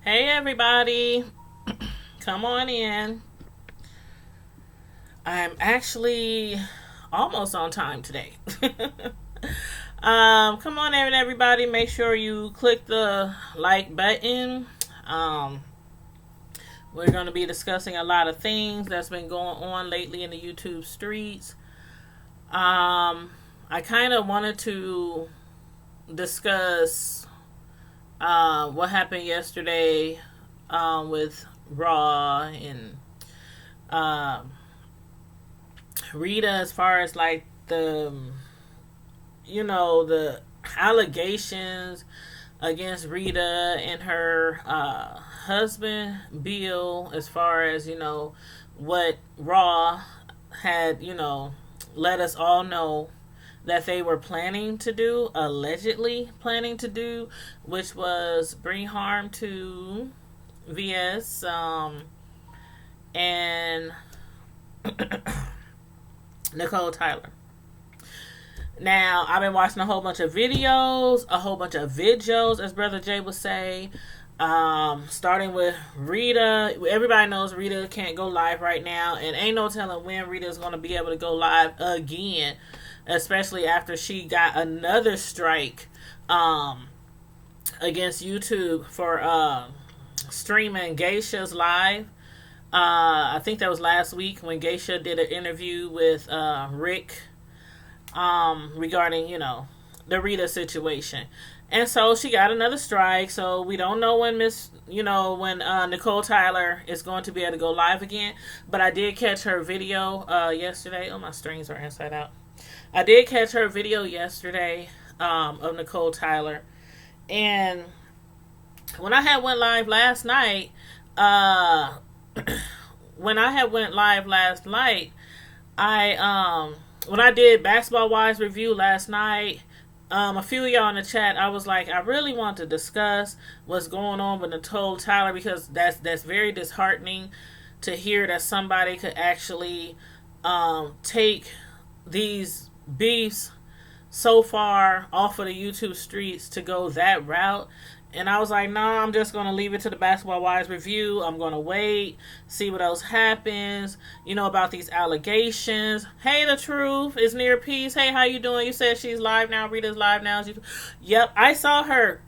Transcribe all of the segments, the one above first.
Hey everybody, come on in. I'm actually almost on time today. Come on in everybody, make sure you click the like button. Um, we're going to be discussing a lot of things that's been going on lately in the YouTube streets. I kind of wanted to discuss what happened yesterday with Raw and um, Rita, as far as like the allegations against Rita and her husband Bill, as far as what Raw had let us all know that they were planning to do, allegedly planning to do, which was bring harm to VS and Nicole Tyler. Now, I've been watching a whole bunch of videos, as Brother Jay would say. Starting with Rita. Everybody knows Rita can't go live right now, and ain't no telling when Rita is going to be able to go live again, especially after she got another strike against YouTube for streaming Geisha's live. I think that was last week when Geisha did an interview with Rick regarding, the Rita situation. And so she got another strike. So we don't know when Nicole Tyler is going to be able to go live again. But I did catch her video yesterday. Oh, my strings are inside out. I did catch her video yesterday of Nicole Tyler. And when I had went live last night, I when I did Basketball Wives review last night, a few of y'all in the chat, I was like, I really want to discuss what's going on with Nicole Tyler, because that's very disheartening to hear that somebody could actually take these beefs so far off of the YouTube streets to go that route. And I was like, nah, I'm just going to leave it to the Basketball Wives review. I'm going to wait, see what else happens, about these allegations. Hey, The Truth is near peace. Hey, how you doing? You said she's live now. Rita's live now. Yep, I saw her.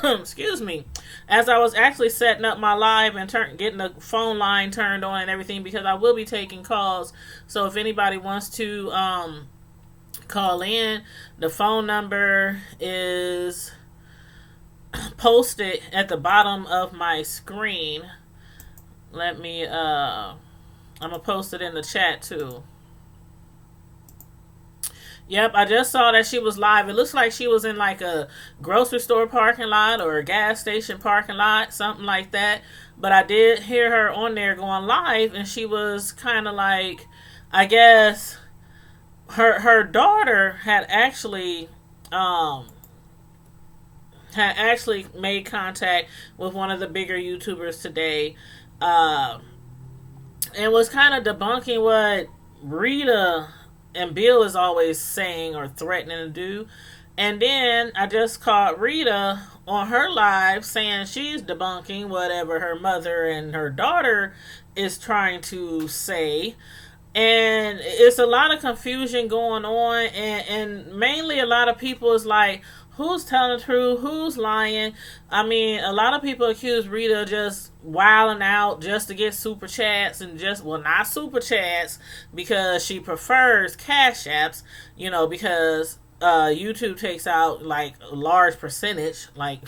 Excuse me. As I was actually setting up my live and getting the phone line turned on and everything, because I will be taking calls. So if anybody wants to call in, the phone number is posted at the bottom of my screen. Let me I'm gonna post it in the chat too. Yep, I just saw that she was live. It looks like she was in like a grocery store parking lot or a gas station parking lot, something like that. But I did hear her on there going live, and she was kind of like, I guess her daughter had actually made contact with one of the bigger YouTubers today, and was kind of debunking what Rita and Bill is always saying or threatening to do. And then I just caught Rita on her live saying she's debunking whatever her mother and her daughter is trying to say. And it's a lot of confusion going on, and mainly a lot of people is like, who's telling the truth? Who's lying? I mean, a lot of people accuse Rita just wilding out just to get super chats, and not super chats, because she prefers cash apps, because YouTube takes out like a large percentage, like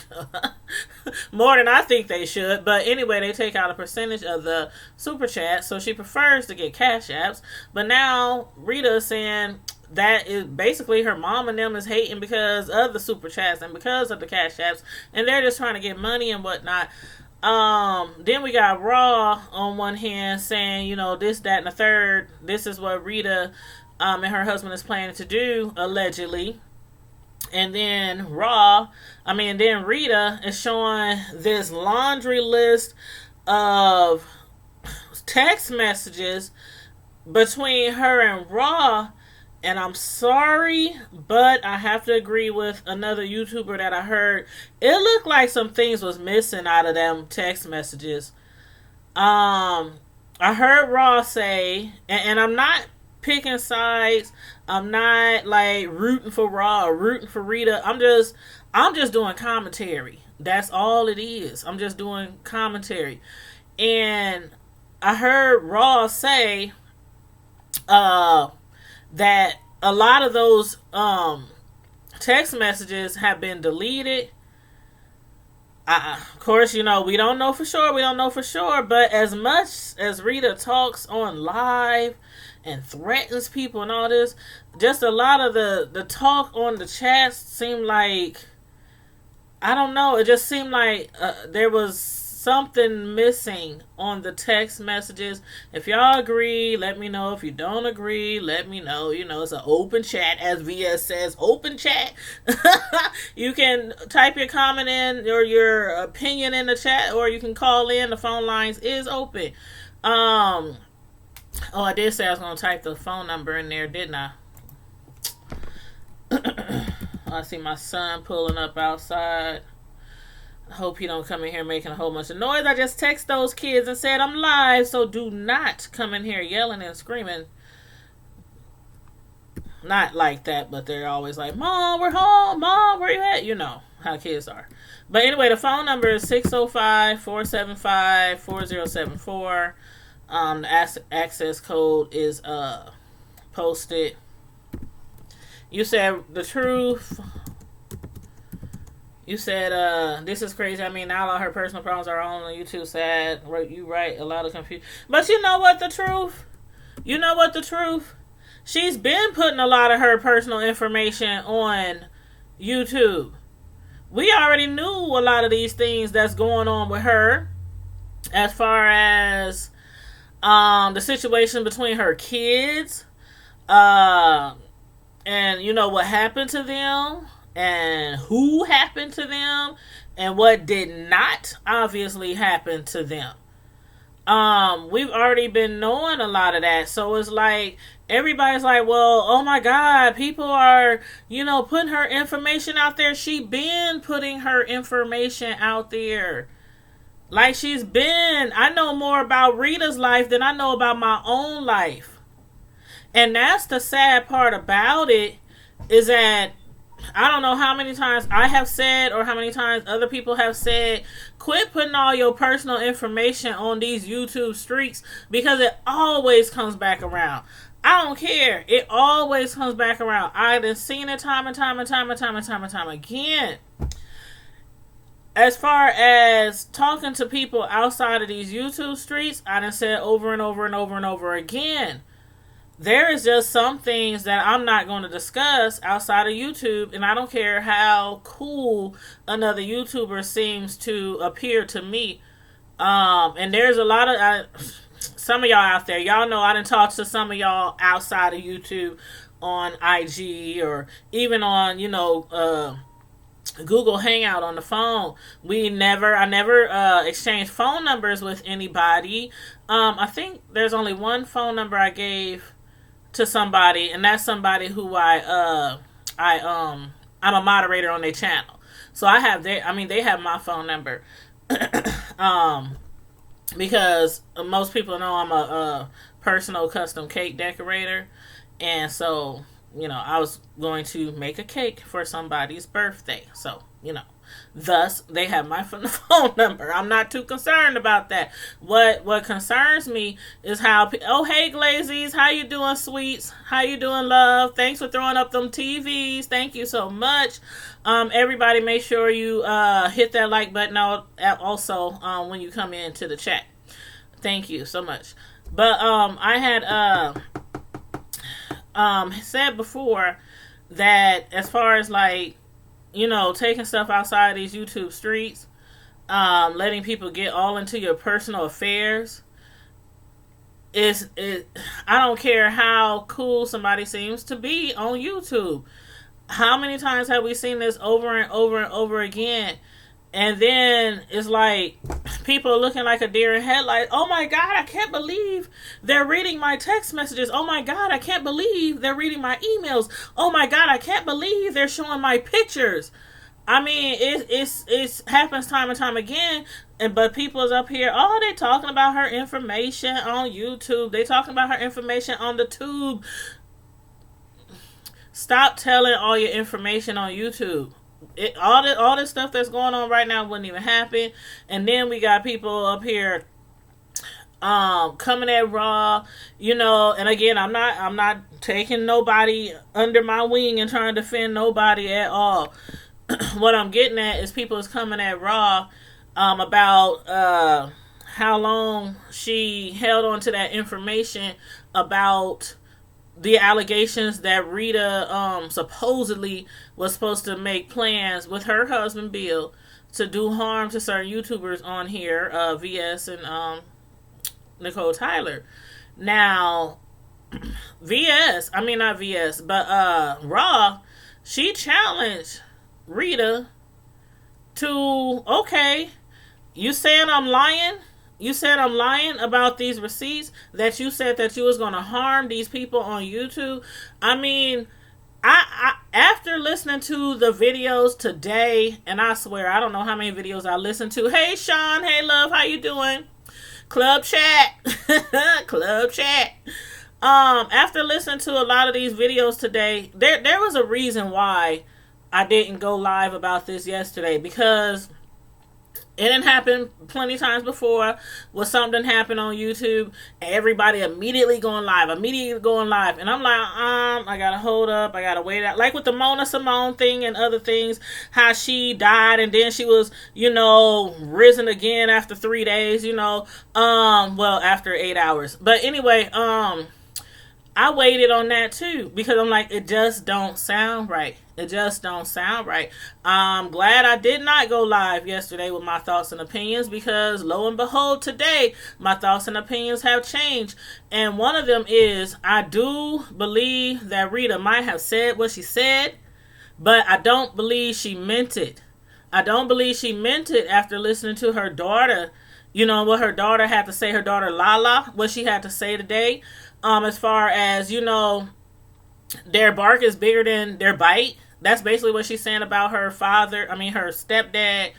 more than I think they should. But anyway, they take out a percentage of the super chat, so she prefers to get cash apps. But now Rita is saying that is basically her mom and them is hating because of the super chats and because of the cash apps, and they're just trying to get money and whatnot. Then we got Raw on one hand saying, this, that, and the third. This is what Rita and her husband is planning to do, allegedly. And then Rita is showing this laundry list of text messages between her and Raw, And I'm sorry, but I have to agree with another YouTuber that I heard. It looked like some things was missing out of them text messages. I heard Ross say, and I'm not picking sides. I'm not like rooting for Raw or rooting for Rita. I'm just doing commentary. That's all it is. I'm just doing commentary. And I heard Ross say that a lot of those text messages have been deleted. Of course, we don't know for sure. We don't know for sure. But as much as Rita talks on live and threatens people and all this, just a lot of the talk on the chats seemed like, I don't know. It just seemed like there was something missing on the text messages. If y'all agree, let me know. If you don't agree, let me know. It's an open chat, as VS says, open chat. You can type your comment in or your opinion in the chat, or you can call in. The phone lines is open. Oh, I did say I was going to type the phone number in there, didn't I? I see my son pulling up outside. I hope he don't come in here making a whole bunch of noise. I just text those kids and said I'm live, so do not come in here yelling and screaming. Not like that, but they're always like, Mom, we're home. Mom, where you at? You know how kids are. But anyway, the phone number is 605-475-4074. The access code is posted. You said the truth. You said, this is crazy. I mean, now all her personal problems are all on YouTube. Sad. You right. A lot of confusion. But you know what the truth? You know what the truth? She's been putting a lot of her personal information on YouTube. We already knew a lot of these things that's going on with her. As far as the situation between her kids. And what happened to them. And who happened to them, and what did not obviously happen to them. We've already been knowing a lot of that, so it's like everybody's like, well, oh my God, people are, putting her information out there. She been putting her information out there. Like I know more about Rita's life than I know about my own life. And that's the sad part about it, is that I don't know how many times I have said or how many times other people have said, quit putting all your personal information on these YouTube streaks, because it always comes back around. I don't care. It always comes back around. I've seen it time and time again. As far as talking to people outside of these YouTube streets, I done said over and over and over and over again. There is just some things that I'm not going to discuss outside of YouTube, and I don't care how cool another YouTuber seems to appear to me. And there's a lot of some of y'all out there. Y'all know I done talked to some of y'all outside of YouTube on IG or even on Google Hangout on the phone. I never exchanged phone numbers with anybody. I think there's only one phone number I gave to somebody, and that's somebody who I'm a moderator on their channel. So they have my phone number. Because most people know I'm a personal custom cake decorator, and so I was going to make a cake for somebody's birthday. So thus they have my phone number. I'm not too concerned about that. What concerns me is how, oh hey Glazies, how you doing, sweets? How you doing, love? Thanks for throwing up them TVs. Thank you so much. Everybody make sure you hit that like button also when you come into the chat. Thank you so much. But I had said before that as far as taking stuff outside these YouTube streets, letting people get all into your personal affairs, I don't care how cool somebody seems to be on YouTube. How many times have we seen this over and over and over again? And then it's like people are looking like a deer in headlights. Oh my God, I can't believe they're reading my text messages. Oh my God, I can't believe they're reading my emails. Oh my God, I can't believe they're showing my pictures. I mean, it happens time and time again. But people's up here, oh, they talking about her information on YouTube. They talking about her information on the tube. Stop telling all your information on YouTube. All this stuff that's going on right now wouldn't even happen. And then we got people up here coming at Raw, and again, I'm not taking nobody under my wing and trying to defend nobody at all. What I'm getting at is people is coming at Raw about how long she held on to that information about the allegations that Rita supposedly was supposed to make plans with her husband Bill to do harm to certain YouTubers on here, VS and Nicole Tyler. Now, not VS, but Raw, she challenged Rita to, okay, you saying I'm lying? You said I'm lying about these receipts, that you said that you was going to harm these people on YouTube. I mean, I after listening to the videos today, and I swear I don't know how many videos I listened to. Hey Sean, hey love, how you doing? Club chat. Club chat. After listening to a lot of these videos today, there was a reason why I didn't go live about this yesterday, because it didn't happen plenty times before where something happened on YouTube, everybody immediately going live. And I'm like, I gotta hold up, I gotta wait out. Like with the Mona Simone thing and other things, how she died and then she was, risen again after 3 days, after 8 hours. But anyway, I waited on that too, because I'm like, it just don't sound right. It just don't sound right. I'm glad I did not go live yesterday with my thoughts and opinions, because lo and behold, today, my thoughts and opinions have changed. And one of them is, I do believe that Rita might have said what she said, but I don't believe she meant it. I don't believe she meant it after listening to her daughter, what her daughter had to say, her daughter Lala, what she had to say today. As far as, their bark is bigger than their bite. That's basically what she's saying about her her stepdad,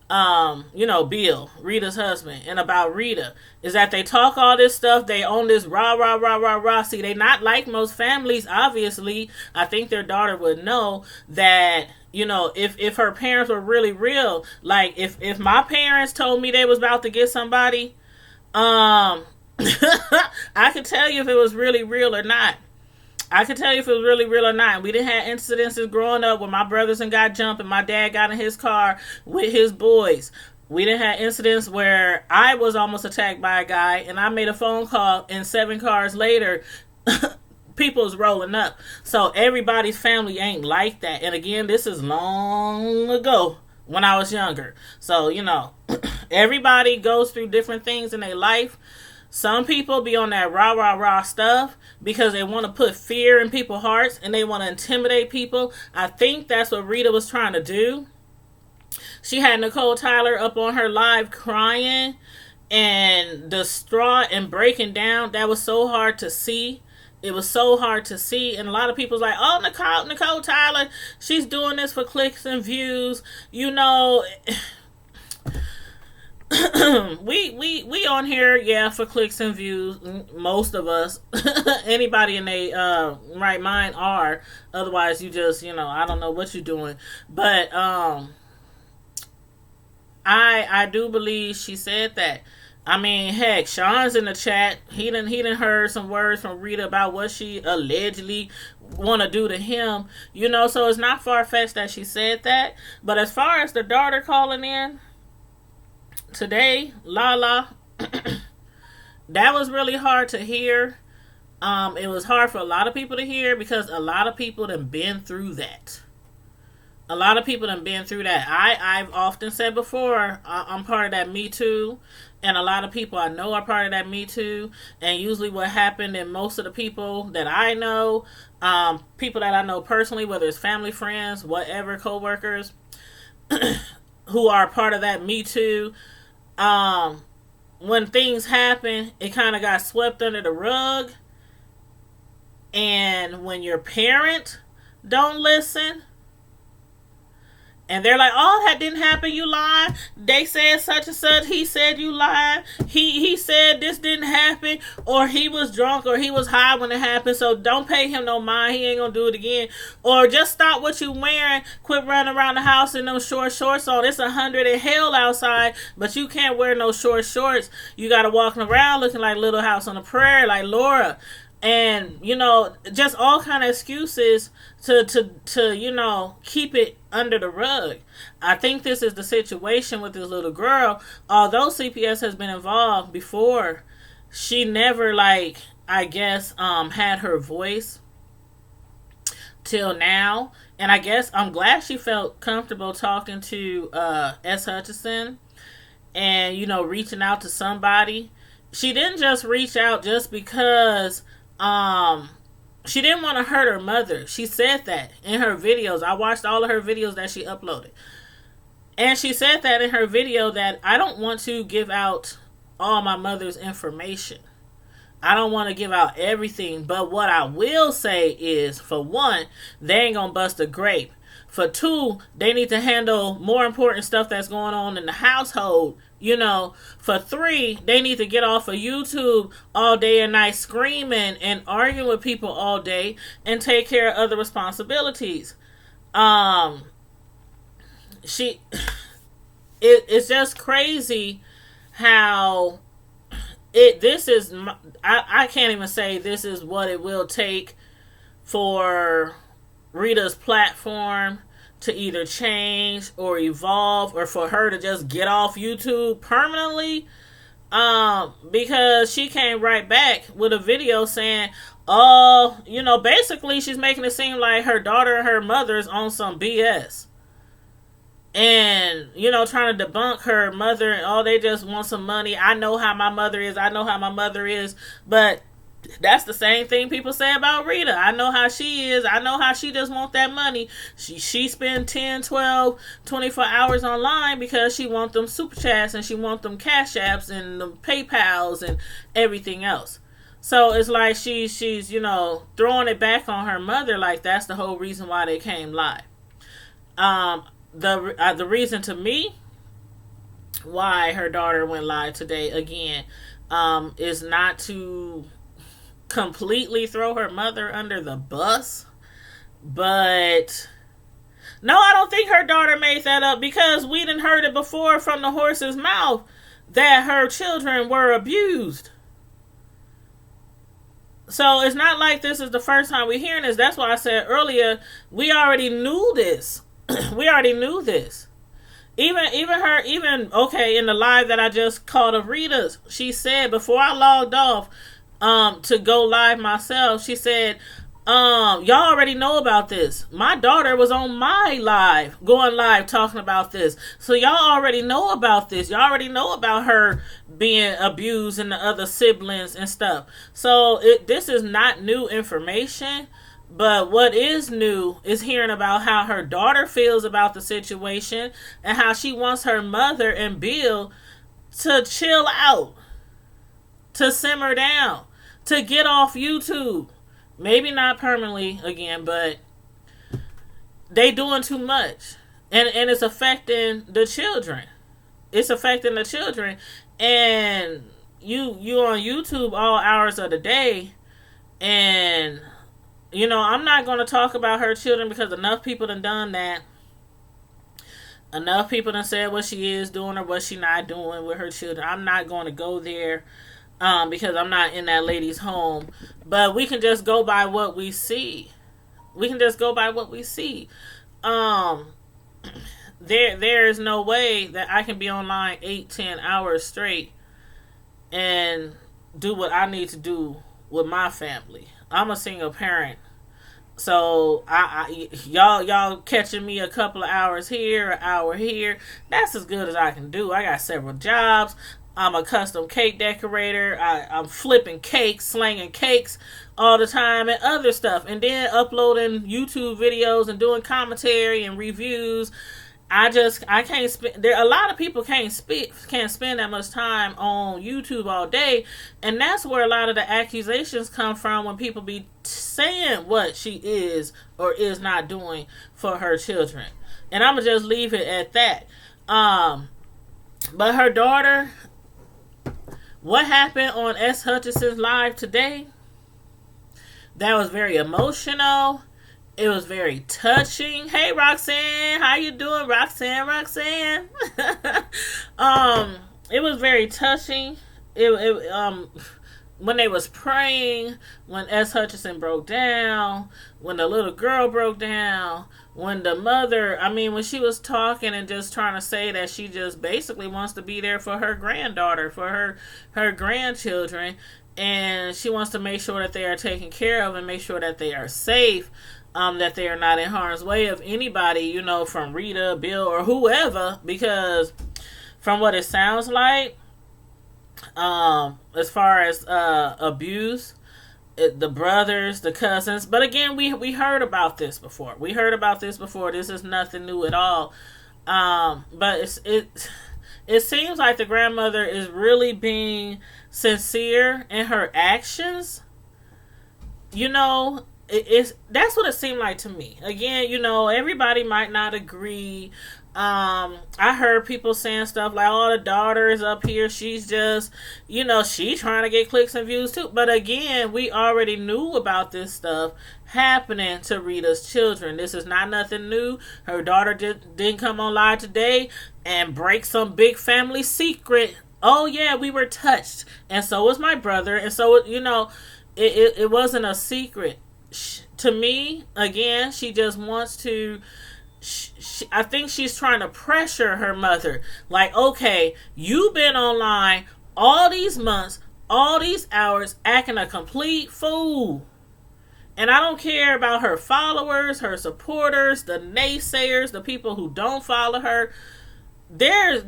Bill, Rita's husband, and about Rita, is that they talk all this stuff, they own this rah, rah, rah, rah, rah. See, they not like most families, obviously. I think their daughter would know that, if her parents were really real, like if my parents told me they was about to get somebody, I could tell you if it was really real or not. We didn't have incidences growing up where my brothers and got jumped and my dad got in his car with his boys. We didn't have incidents where I was almost attacked by a guy and I made a phone call and 7 cars later, people's rolling up. So everybody's family ain't like that. And again, this is long ago when I was younger. So, everybody goes through different things in their life. Some people be on that rah, rah, rah stuff because they want to put fear in people's hearts and they want to intimidate people. I think that's what Rita was trying to do. She had Nicole Tyler up on her live crying and distraught and breaking down. That was so hard to see. It was so hard to see. And a lot of people's like, oh, Nicole Tyler, she's doing this for clicks and views. We on here, for clicks and views. Most of us, anybody in their right mind are. Otherwise, you just, I don't know what you're doing. But I do believe she said that. I mean, heck, Sean's in the chat. He done heard some words from Rita about what she allegedly want to do to him. So it's not far-fetched that she said that. But as far as the daughter calling in today, Lala, that was really hard to hear. It was hard for a lot of people to hear because a lot of people have been through that. I've often said before, I'm part of that Me Too, and a lot of people I know are part of that Me Too. And usually what happened, and most of the people that I know, people that I know personally, whether it's family, friends, whatever, co-workers, who are part of that Me Too, um, when things happen, it kind of got swept under the rug. And when your parent don't listen, and they're like, "Oh, that didn't happen. You lied. They said such and such. He said you lied. He said this didn't happen, or he was drunk, or he was high when it happened. So don't pay him no mind. He ain't gonna do it again. Or just stop what you wearing. Quit running around the house in those short shorts on. It's 100 in hell outside, but you can't wear no short shorts. You gotta walk around looking like Little House on the Prairie, like Laura." And just all kind of excuses to keep it under the rug. I think this is the situation with this little girl. Although CPS has been involved before, she never, like, I guess, had her voice till now. And I guess I'm glad she felt comfortable talking to S. Hutchinson and reaching out to somebody. She didn't just reach out just because she didn't want to hurt her mother. She said that in her videos. I watched all of her videos that she uploaded. And she said that in her video, that I don't want to give out all my mother's information. I don't want to give out everything. But what I will say is, for one, they ain't going to bust a grape. For two, they need to handle more important stuff that's going on in the household. For three, they need to get off of YouTube all day and night screaming and arguing with people all day and take care of other responsibilities. It's just crazy how I can't even say this is what it will take for Rita's platform to either change or evolve, or for her to just get off YouTube permanently, because she came right back with a video saying, basically she's making it seem like her daughter and her mother is on some BS, and trying to debunk her mother, and they just want some money. I know how my mother is. But that's the same thing people say about Rita. I know how she is. I know how she just wants that money. She spend 10, 12, 24 hours online because she wants them super chats, and she wants them cash apps and the PayPals and everything else. So it's like she's throwing it back on her mother, like that's the whole reason why they came live. The reason to me why her daughter went live today again is not to completely throw her mother under the bus, but no, I don't think her daughter made that up, because we done heard it before from the horse's mouth that her children were abused. So it's not like this is the first time we're hearing this. That's why I said earlier, we already knew this. We already knew this. Even in the live that I just called of Rita's, she said before I logged off to go live myself, she said, y'all already know about this. My daughter was on my live, going live talking about this. So y'all already know about this. Y'all already know about her being abused and the other siblings and stuff. So this is not new information. But what is new is hearing about how her daughter feels about the situation and how she wants her mother and Bill to chill out, to simmer down, to get off YouTube. Maybe not permanently again, but they doing too much. And it's affecting the children. It's affecting the children. And you on YouTube all hours of the day, and I'm not going to talk about her children because enough people done that. Enough people done said what she is doing or what she not doing with her children. I'm not going to go there because I'm not in that lady's home. But we can just go by what we see. There is no way that I can be online 8-10 hours straight and do what I need to do with my family. I'm a single parent. So y'all catching me a couple of hours here, an hour here. That's as good as I can do. I got several jobs. I'm a custom cake decorator. I'm flipping cakes, slanging cakes all the time, and other stuff. And then uploading YouTube videos and doing commentary and reviews I can't spend there. A lot of people can't spend that much time on YouTube all day, and that's where a lot of the accusations come from when people be saying what she is or is not doing for her children. And I'm gonna just leave it at that. But her daughter, what happened on S. Hutchinson's live today? That was very emotional. It was very touching. Hey, Roxanne, how you doing, Roxanne? It was very touching. When they was praying, when S. Hutchinson broke down, when the little girl broke down, when the mother, when she was talking and just trying to say that she just basically wants to be there for her granddaughter, for her grandchildren, and she wants to make sure that they are taken care of and make sure that they are safe. That they are not in harm's way of anybody, from Rita, Bill, or whoever, because from what it sounds like, as far as abuse, the brothers, the cousins, but again, we heard about this before. This is nothing new at all. But it seems like the grandmother is really being sincere in her actions. That's what it seemed like to me. Again, everybody might not agree. I heard people saying stuff like, "Oh, the daughter is up here. She's just, she's trying to get clicks and views too." But again, we already knew about this stuff happening to Rita's children. This is not nothing new. Her daughter didn't come on live today and break some big family secret. Oh yeah, we were touched, and so was my brother, and so it wasn't a secret. To me, again, she just wants to. I think she's trying to pressure her mother. Like, okay, you've been online all these months, all these hours, acting a complete fool. And I don't care about her followers, her supporters, the naysayers, the people who don't follow her. There's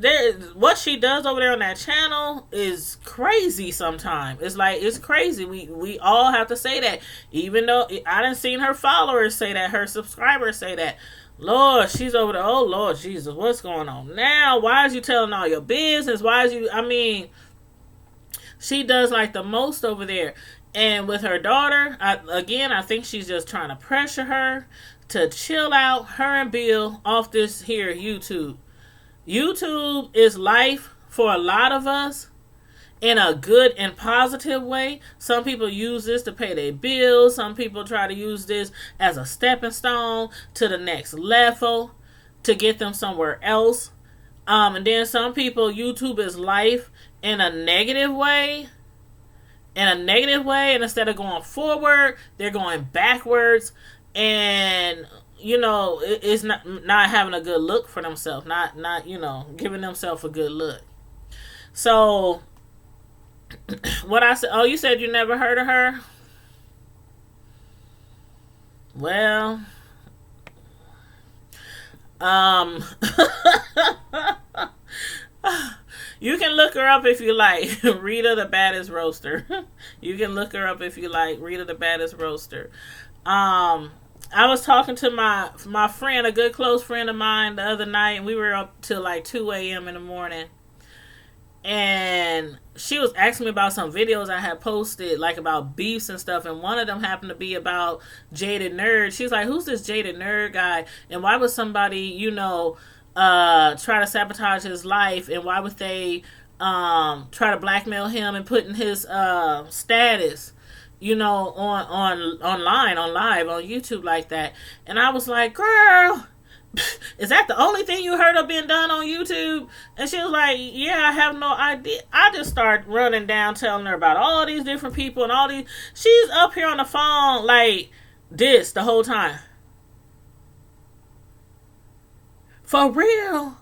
what she does over there on that channel is crazy sometimes. It's crazy. We all have to say that. Even though I didn't see her followers say that, her subscribers say that. Lord, she's over there. Oh, Lord Jesus, what's going on now? Why is you telling all your business? She does like the most over there. And with her daughter, I think she's just trying to pressure her to chill out, her and Bill, off this here YouTube. YouTube is life for a lot of us in a good and positive way. Some people use this to pay their bills. Some people try to use this as a stepping stone to the next level to get them somewhere else. And then some people, YouTube is life in a negative way. And instead of going forward, they're going backwards. And it's not having a good look for themselves, not giving themselves a good look. So what I said, oh, you said you never heard of her? Well, you can look her up if you like. Rita the Baddest Roaster. You can look her up if you like. Rita the Baddest Roaster. I was talking to my friend, a good close friend of mine, the other night, and we were up till like 2 a.m. in the morning. And she was asking me about some videos I had posted, like about beefs and stuff, and one of them happened to be about Jaded Nerd. She's like, "Who's this Jaded Nerd guy? And why would somebody, try to sabotage his life? And why would they try to blackmail him and put in his status, on live on YouTube like that?" And I was like, "Girl, is that the only thing you heard of being done on YouTube?" And she was like, "Yeah, I have no idea." I just started running down, telling her about all these different people and all these. She's up here on the phone like this the whole time. For real?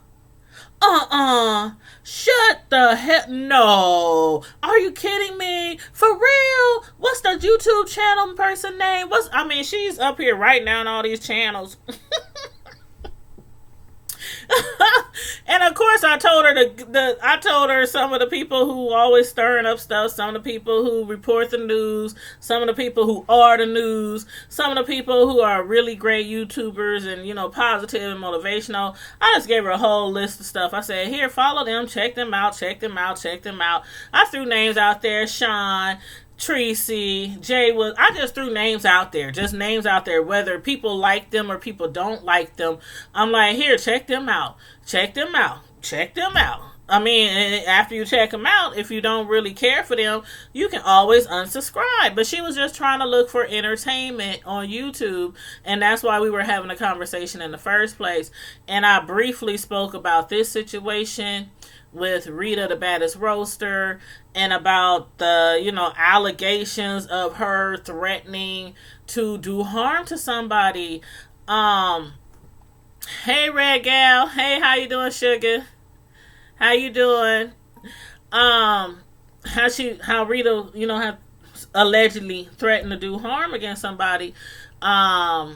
Shut the hell. No. Are you kidding me? For real? What's the YouTube channel person name? She's up here right now on all these channels. And of course course, I told her I told her some of the people who always stirring up stuff, some of the people who report the news, some of the people who are the news, some of the people who are really great YouTubers and, positive and motivational. I just gave her a whole list of stuff. I said, here, follow them, check them out, check them out, check them out. I threw names out there, Sean, Tracy, Jay was. I just threw names out there, just names out there, whether people like them or people don't like them. I'm like, here, check them out, check them out, check them out. I mean, after you check them out, if you don't really care for them, you can always unsubscribe. But she was just trying to look for entertainment on YouTube, and that's why we were having a conversation in the first place. And I briefly spoke about this situation with Rita the Baddest roaster, and about the, allegations of her threatening to do harm to somebody. Hey, Red Gal. Hey, how you doing, sugar? How you doing? How Rita, have allegedly threatened to do harm against somebody. A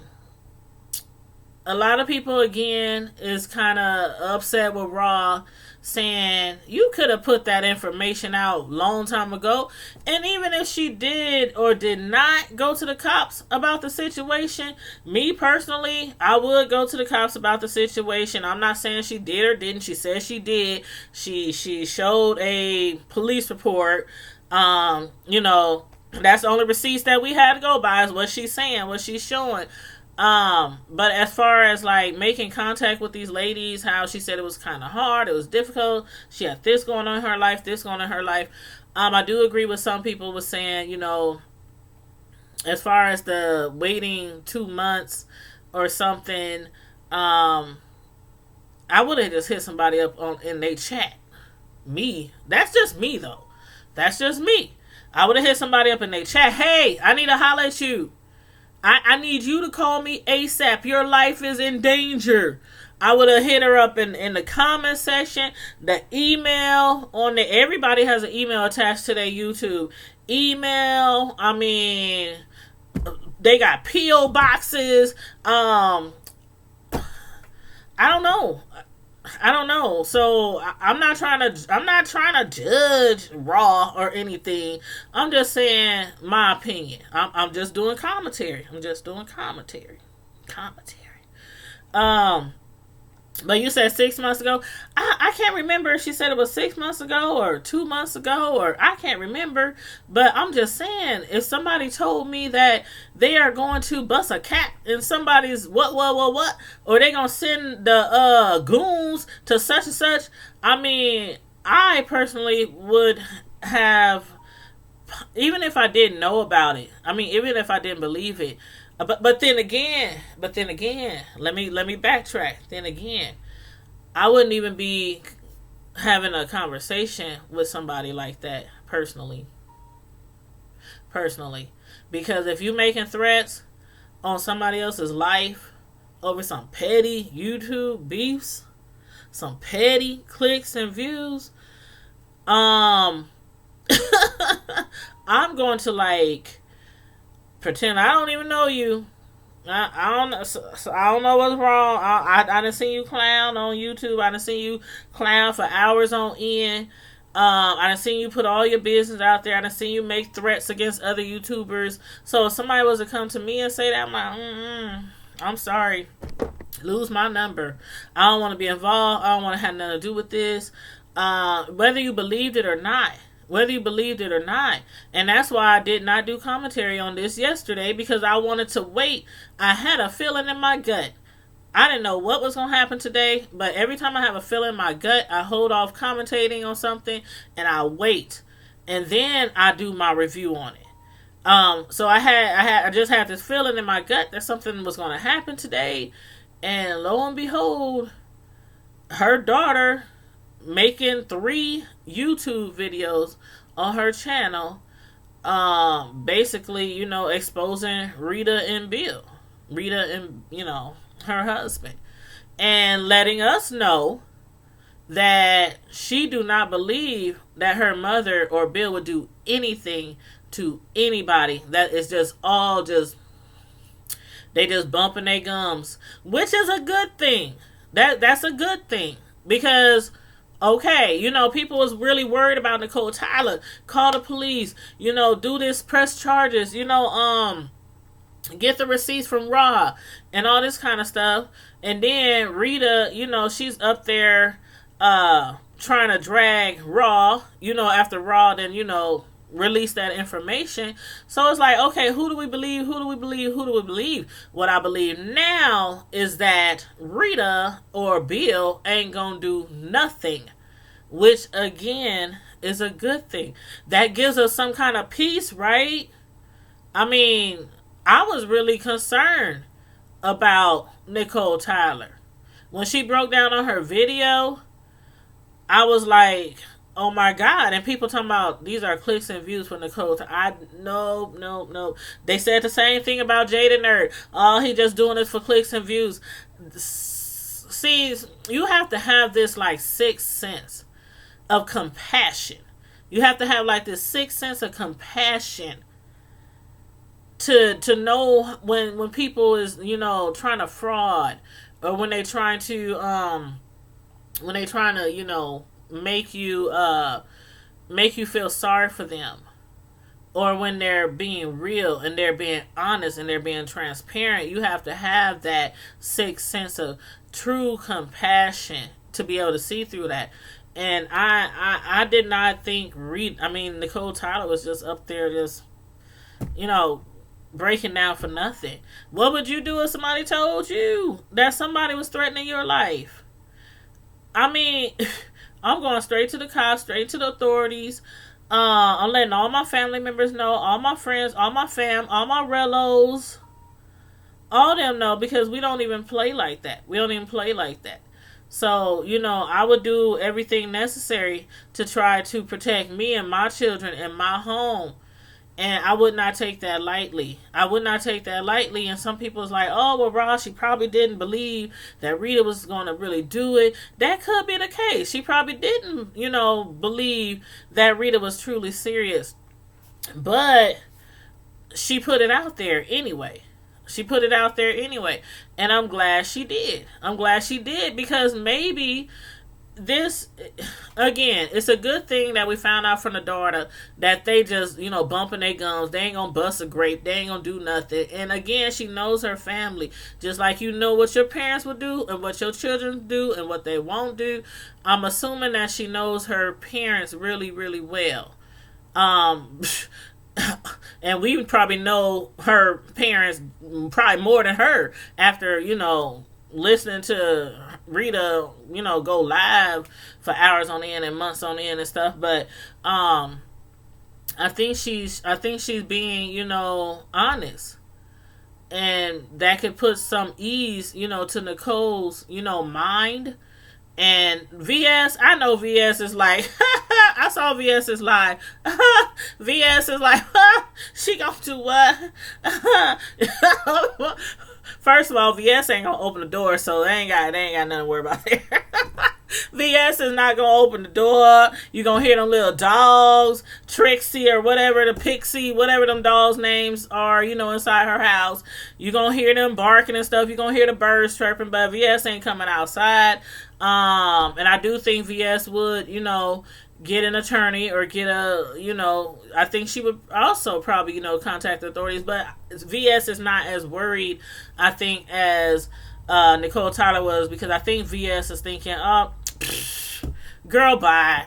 lot of people, again, is kind of upset with Raw, saying you could have put that information out long time ago. And even if she did or did not go to the cops about the situation, me personally, I would go to the cops about the situation. I'm not saying she did or didn't. She said she did. She showed a police report. That's the only receipts that we had to go by, is what she's saying, what she's showing. But as far as like making contact with these ladies, how she said it was kind of hard, it was difficult, she had this going on in her life, this going on in her life. I do agree with some people with saying, as far as the waiting 2 months or something, I would have just hit somebody up in their chat. Me. That's just me though. That's just me. I would have hit somebody up in their chat. Hey, I need to holler at you. I need you to call me ASAP. Your life is in danger. I would have hit her up in the comment section. The email on there. Everybody has an email attached to their YouTube. Email. I mean, they got P.O. boxes. I don't know. So I'm not trying to judge Raw or anything. I'm just saying my opinion. I'm just doing commentary. But you said 6 months ago. I can't remember if she said it was 6 months ago or 2 months ago, or I can't remember. But I'm just saying, if somebody told me that they are going to bust a cap in somebody's what, or they gonna send the goons to such and such, I mean, I personally would have, even if I didn't know about it. I mean, even if I didn't believe it. But then again, let me backtrack. Then again, I wouldn't even be having a conversation with somebody like that personally. Because if you making threats on somebody else's life over some petty YouTube beefs, some petty clicks and views, I'm going to pretend I don't even know you. I don't know. So I don't know what's wrong. I done seen you clown on YouTube. I done seen you clown for hours on end. I done seen you put all your business out there. I done seen you make threats against other YouTubers. So if somebody was to come to me and say that, I'm like, I'm sorry. Lose my number. I don't want to be involved. I don't want to have nothing to do with this. Whether you believed it or not. And that's why I did not do commentary on this yesterday, because I wanted to wait. I had a feeling in my gut. I didn't know what was going to happen today, but every time I have a feeling in my gut, I hold off commentating on something and I wait. And then I do my review on it. So I just had this feeling in my gut that something was going to happen today. And lo and behold, her daughter making 3 YouTube videos on her channel, basically, exposing Rita and Bill. Rita and, her husband. And letting us know that she do not believe that her mother or Bill would do anything to anybody. That is they just bumping their gums. Which is a good thing. That's a good thing. Because Okay, people was really worried about Nicole Tyler. Call the police, do this, press charges, get the receipts from Raw and all this kind of stuff. And then Rita, she's up there trying to drag Raw, after Raw then, release that information. So it's like, okay, who do we believe? Who do we believe? Who do we believe? What I believe now is that Rita or Bill ain't gonna do nothing, which again is a good thing. That gives us some kind of peace, right? I mean, I was really concerned about Nicole Tyler. When she broke down on her video, I was like, oh my God. And people talking about these are clicks and views for Nicole Tyler. No. They said the same thing about Jada Nerd. Oh, he just doing this for clicks and views. See, you have to have this like sixth sense of compassion. You have to have like this sixth sense of compassion to know when people is trying to fraud, or when they trying to make you feel sorry for them, or when they're being real and they're being honest and they're being transparent. You have to have that sixth sense of true compassion to be able to see through that. And I did not think Nicole Tyler was just up there just breaking down for nothing. What would you do if somebody told you that somebody was threatening your life? I mean, I'm going straight to the cops, straight to the authorities. I'm letting all my family members know, all my friends, all my fam, all my relos, all them know, because we don't even play like that. We don't even play like that. So, I would do everything necessary to try to protect me and my children and my home. And I would not take that lightly. And some people is like, oh, well, Ross, she probably didn't believe that Rita was going to really do it. That could be the case. She probably didn't, believe that Rita was truly serious. But she put it out there anyway. And I'm glad she did. Because maybe this, again, it's a good thing that we found out from the daughter that they just, bumping their gums. They ain't gonna bust a grape. They ain't gonna do nothing. And again, she knows her family. Just like you know what your parents would do and what your children do and what they won't do. I'm assuming that she knows her parents really, really well. And we probably know her parents probably more than her after, listening to Rita, go live for hours on end and months on end and stuff. But I think she's being, honest. And that could put some ease, to Nicole's, mind. And VS, I know VS is like, I saw VS's live. VS is like, she gonna do what? First of all, VS ain't gonna open the door, so they ain't got nothing to worry about there. VS is not gonna open the door. You gonna hear them little dogs, Trixie or whatever, the Pixie, whatever them dogs' names are, inside her house. You gonna hear them barking and stuff. You gonna hear the birds chirping, but VS ain't coming outside. And I do think VS would, get an attorney or get I think she would also probably, contact the authorities. But VS is not as worried, I think, as Nicole Tyler was, because I think VS is thinking, oh, girl, bye.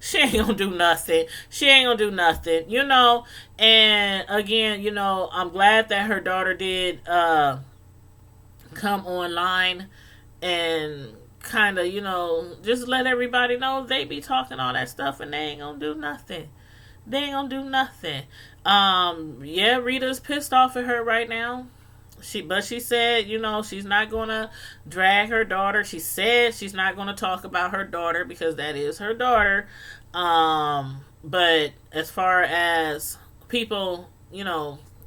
She ain't gonna do nothing. And again, I'm glad that her daughter did come online and kind of, just let everybody know they be talking all that stuff and they ain't gonna do nothing. Yeah, Rita's pissed off at her right now. But she said, she's not gonna drag her daughter. She said she's not gonna talk about her daughter because that is her daughter. But as far as people,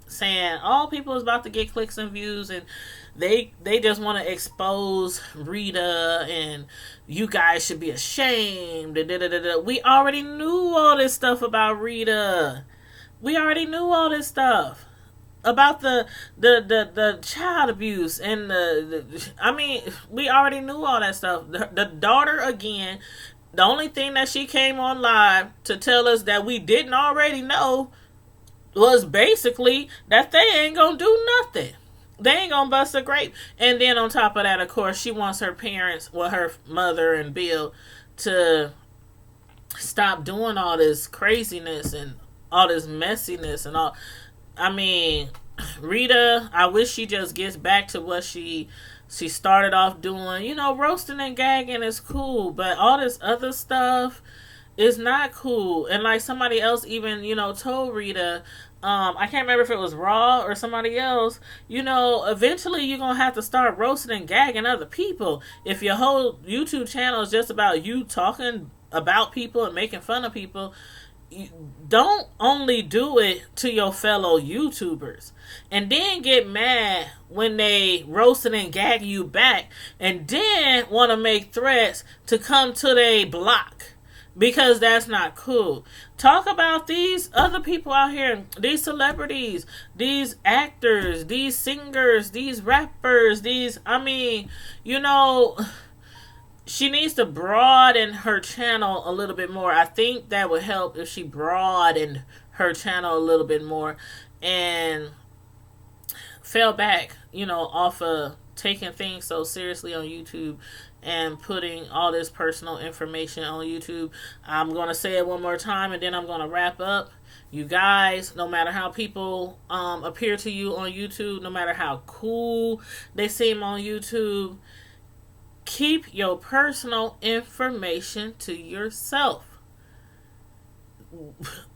saying all people is about to get clicks and views and they just want to expose Rita and you guys should be ashamed. We already knew all this stuff about Rita. We already knew all this stuff about the child abuse and we already knew all that stuff. The daughter, again, The only thing that she came on live to tell us that we didn't already know was basically that they ain't gonna do nothing. They ain't gonna bust a grape. And then on top of that, of course, she wants her parents, well, her mother and Bill, to stop doing all this craziness and all this messiness and all. I mean, Rita, I wish she just gets back to what she started off doing. You know, roasting and gagging is cool, but all this other stuff is not cool. And like somebody else even, told Rita, I can't remember if it was Raw or somebody else, eventually you're going to have to start roasting and gagging other people. If your whole YouTube channel is just about you talking about people and making fun of people, don't only do it to your fellow YouTubers and then get mad when they roasting and gagging you back and then want to make threats to come to their block, because that's not cool. Talk about these other people out here, these celebrities, these actors, these singers, these rappers, she needs to broaden her channel a little bit more. I think that would help if she broadened her channel a little bit more and fell back, off of taking things so seriously on YouTube and putting all this personal information on YouTube. I'm going to say it one more time and then I'm going to wrap up. You guys, no matter how people appear to you on YouTube, no matter how cool they seem on YouTube, keep your personal information to yourself.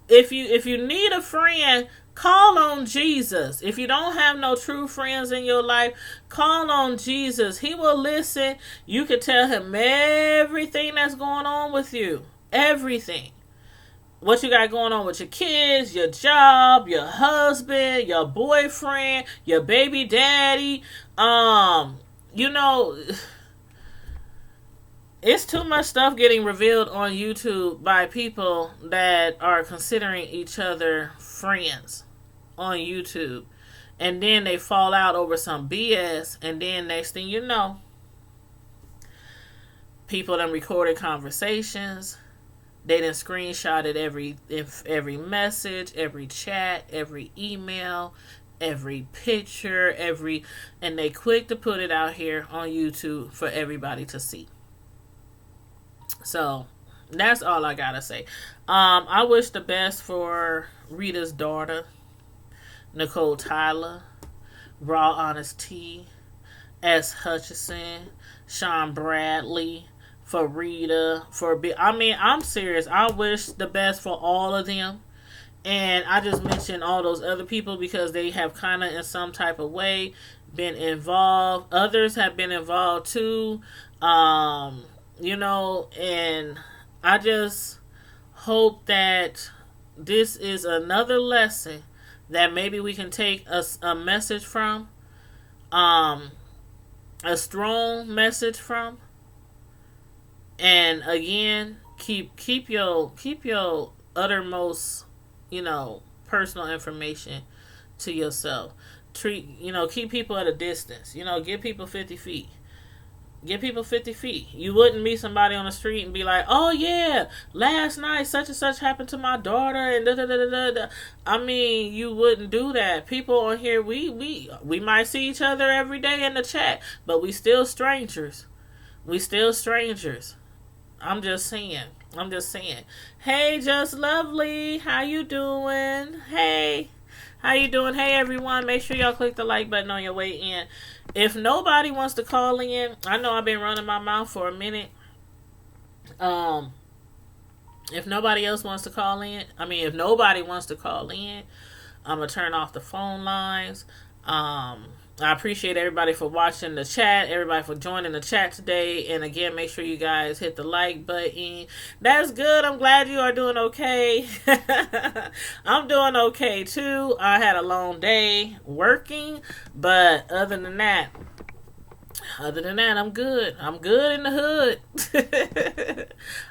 If you need a friend, call on Jesus. If you don't have no true friends in your life, call on Jesus. He will listen. You can tell him everything that's going on with you. Everything. What you got going on with your kids, your job, your husband, your boyfriend, your baby daddy. It's too much stuff getting revealed on YouTube by people that are considering each other friends on YouTube. And then they fall out over some BS. And then next thing you know, people done recorded conversations. They done screenshotted every message, every chat, every email, every picture, and they quick to put it out here on YouTube for everybody to see. So that's all I gotta say. I wish the best for Rita's daughter, Nicole Tyler, Raw Honest T, S. Hutchison, Sean Bradley, for Rita, I'm serious. I wish the best for all of them. And I just mentioned all those other people because they have kind of in some type of way been involved. Others have been involved too. And I just hope that this is another lesson that maybe we can take a message from, a strong message from, and again, keep your uttermost, personal information to yourself. Keep people at a distance. Give people 50 feet. Give people 50 feet. You wouldn't meet somebody on the street and be like, oh yeah, last night such and such happened to my daughter and da da da da da. You wouldn't do that. People on here, we might see each other every day in the chat, but we still strangers. I'm just saying. Hey, Just Lovely, how you doing? Hey, how you doing? Hey, everyone, make sure y'all click the like button on your way in. If nobody wants to call in, I know I've been running my mouth for a minute. If nobody else wants to call in, if nobody wants to call in, I'm going to turn off the phone lines. I appreciate everybody for watching the chat, everybody for joining the chat today. And again, make sure you guys hit the like button. That's good. I'm glad you are doing okay. I'm doing okay too. I had a long day working, but other than that, I'm good. I'm good in the hood.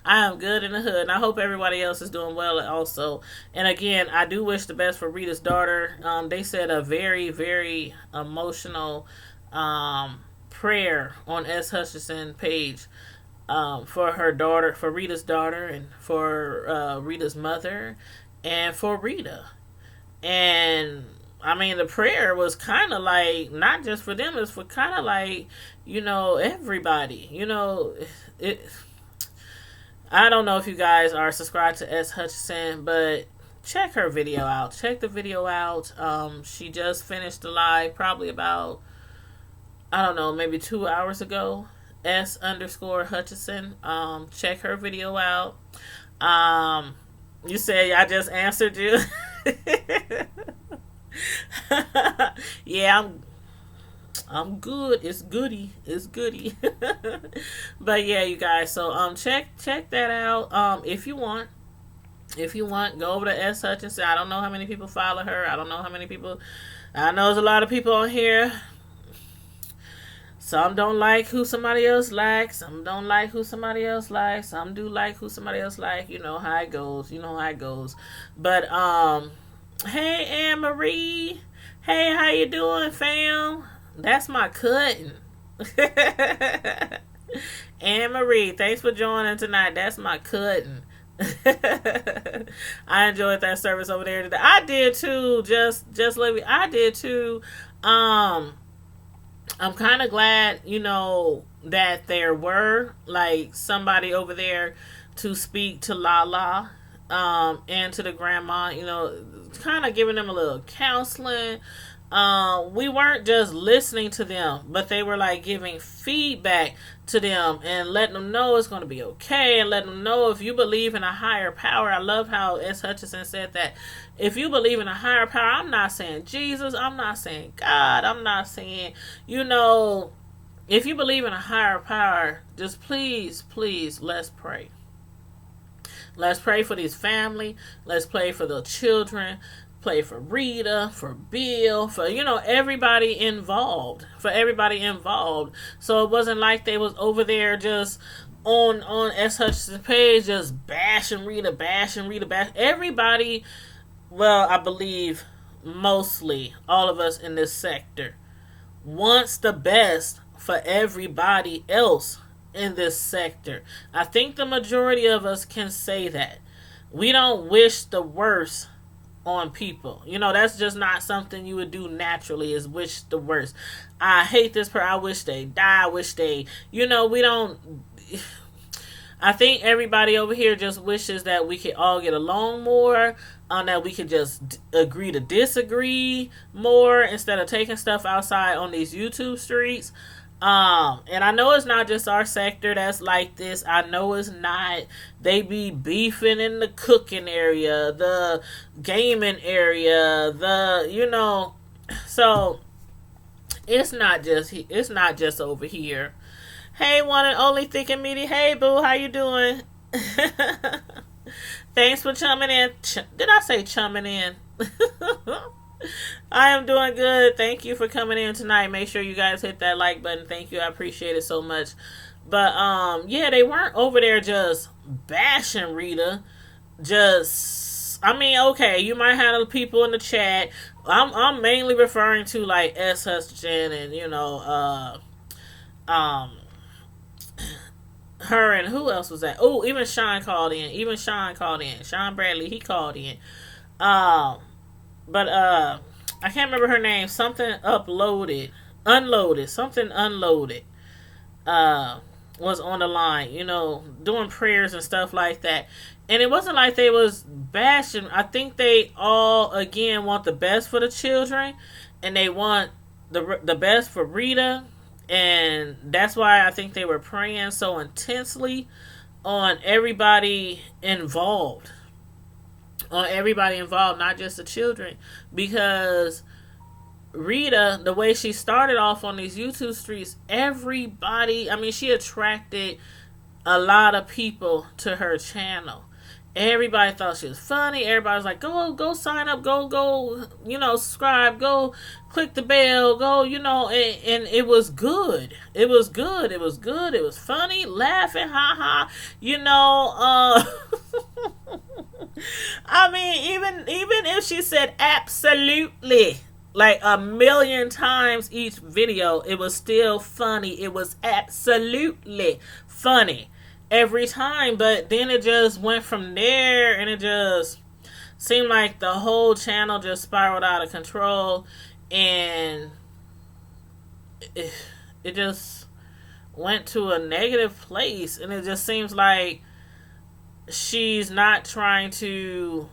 I am good in the hood. And I hope everybody else is doing well also. And again, I do wish the best for Rita's daughter. They said a very, very emotional prayer on S. Hutchison page for her daughter, for Rita's daughter, and for Rita's mother, and for Rita. And I mean, the prayer was kind of like not just for them; it's for kind of like, everybody. It. I don't know if you guys are subscribed to S. Hutchinson, but check her video out. Check the video out. She just finished the live probably about, I don't know, maybe 2 hours ago. S_Hutchinson. Check her video out. You say I just answered you. Yeah, I'm good. It's goody. It's goody. But yeah, you guys. So check that out. If you want, go over to S. Hutchinson. I don't know how many people follow her. I don't know how many people. I know there's a lot of people on here. Some don't like who somebody else likes. Some don't like who somebody else likes. Some do like who somebody else likes. You know how it goes. But hey, Anne Marie. Hey, how you doing, fam? That's my cousin. Anne Marie, thanks for joining tonight. That's my cousin. I enjoyed that service over there today. I did too. Just let me. I did too. I'm kind of glad, that there were like somebody over there to speak to Lala, and to the grandma, kind of giving them a little counseling. We weren't just listening to them, but they were like giving feedback to them and letting them know it's going to be okay, and letting them know if you believe in a higher power. I love how S. Hutchinson said that. If you believe in a higher power, I'm not saying Jesus, I'm not saying God, I'm not saying, if you believe in a higher power, just please, let's pray. Let's pray for this family. Let's pray for the children. Pray for Rita, for Bill, for, everybody involved. So it wasn't like they was over there just on S. Hutchinson's page just bashing Rita. Everybody, well, I believe mostly all of us in this sector wants the best for everybody else in this sector. I think the majority of us can say that. We don't wish the worst on people. That's just not something you would do naturally, is wish the worst. I hate this person. I wish they die. I wish they, we don't. I think everybody over here just wishes that we could all get along more, that we could just agree to disagree more instead of taking stuff outside on these YouTube streets. And I know it's not just our sector that's like this. I know it's not. They be beefing in the cooking area, the gaming area, so it's not just over here. Hey, one and only Thick and Meaty. Hey, boo, how you doing? Thanks for chumming in. Did I say chumming in? I am doing good. Thank you for coming in tonight. Make sure you guys hit that like button. Thank you. I appreciate it so much. But yeah, they weren't over there just bashing Rita. Okay, you might have people in the chat. I'm mainly referring to like S. Hutchinson and her, and who else was that? Oh, even Sean called in. Sean Bradley, he called in. But I can't remember her name. Something unloaded. Was on the line, doing prayers and stuff like that. And it wasn't like they was bashing. I think they all, again, want the best for the children. And they want the best for Rita. And that's why I think they were praying so intensely on everybody involved. Not just the children. Because Rita, the way she started off on these YouTube streets, she attracted a lot of people to her channel. Everybody thought she was funny. Everybody was like, go sign up, go, subscribe, go click the bell, go, and it was good. It was funny, laughing, haha, even if she said absolutely like 1,000,000 times each video, it was still funny. It was absolutely funny. every time. But then it just went from there, and it just seemed like the whole channel just spiraled out of control, and it just went to a negative place. And it just seems like she's not trying to,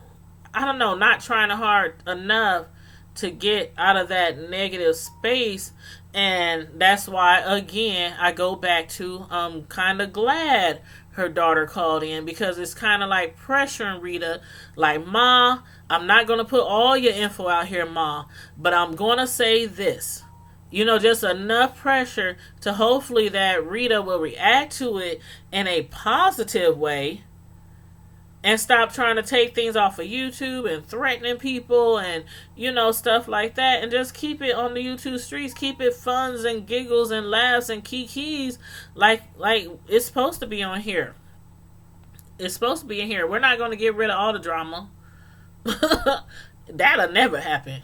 I don't know, not trying hard enough to get out of that negative space. And that's why, again, I go back to I'm kind of glad her daughter called in, because it's kind of like pressuring Rita, like, Ma, I'm not going to put all your info out here, Ma, but I'm going to say this. You know, just enough pressure to hopefully that Rita will react to it in a positive way and stop trying to take things off of YouTube and threatening people and, you know, stuff like that. And just keep it on the YouTube streets. Keep it funs and giggles and laughs and kikis like it's supposed to be on here. It's supposed to be in here. We're not going to get rid of all the drama. That'll never happen.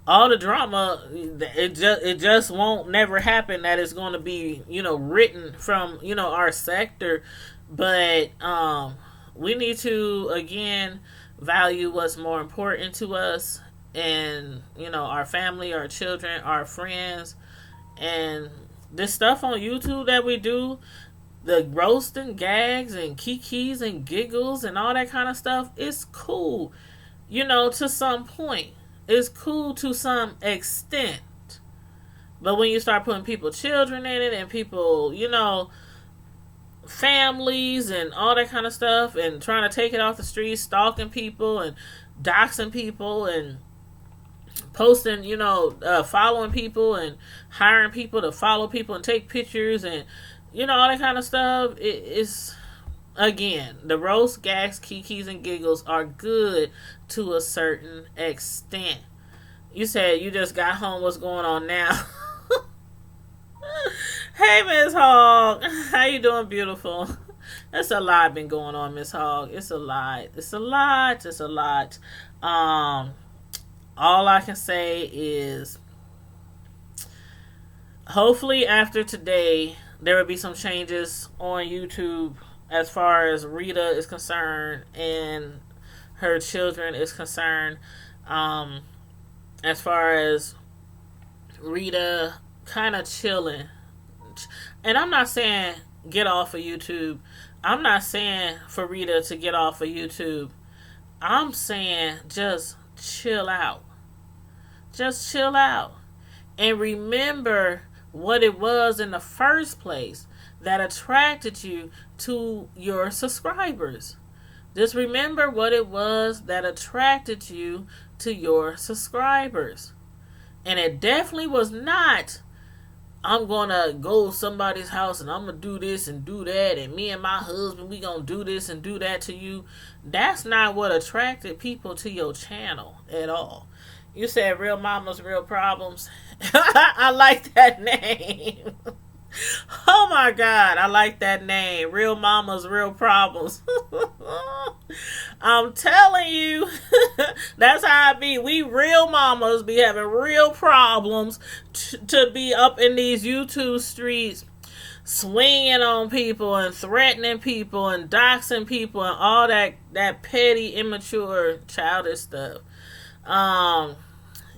All the drama, it just won't never happen that it's going to be, you know, written from, you know, our sector. But we need to, again, value what's more important to us, and, you know, our family, our children, our friends. And this stuff on YouTube that we do, the roasting, gags, and kikis and giggles and all that kind of stuff, is cool, you know, to some point. It's cool to some extent. But when you start putting people's children in it and people, you know, families and all that kind of stuff, and trying to take it off the streets, stalking people and doxing people and posting, you know, following people and hiring people to follow people and take pictures and, you know, all that kind of stuff, it's, again, the roast, gags, kikis, and giggles are good to a certain extent. You said you just got home. What's going on now? Hey, Miss Hogg. How you doing, beautiful? It's a lot been going on, Miss Hogg. It's a lot. It's a lot. It's a lot. All I can say is, hopefully after today, there will be some changes on YouTube as far as Rita is concerned and her children is concerned. As far as Rita kind of chilling. And I'm not saying get off of YouTube. I'm not saying for Rita to get off of YouTube. I'm saying just chill out. Just chill out. And remember what it was in the first place that attracted you to your subscribers. Just remember what it was that attracted you to your subscribers. And it definitely was not, I'm going to go to somebody's house and I'm going to do this and do that, and me and my husband, we going to do this and do that to you. That's not what attracted people to your channel at all. You said Real Mamas, Real Problems. I like that name. Oh my God, I like that name. Real Mamas, Real Problems. I'm telling you, that's how I be. We real mamas be having real problems to be up in these YouTube streets, swinging on people and threatening people and doxing people and all that petty, immature, childish stuff.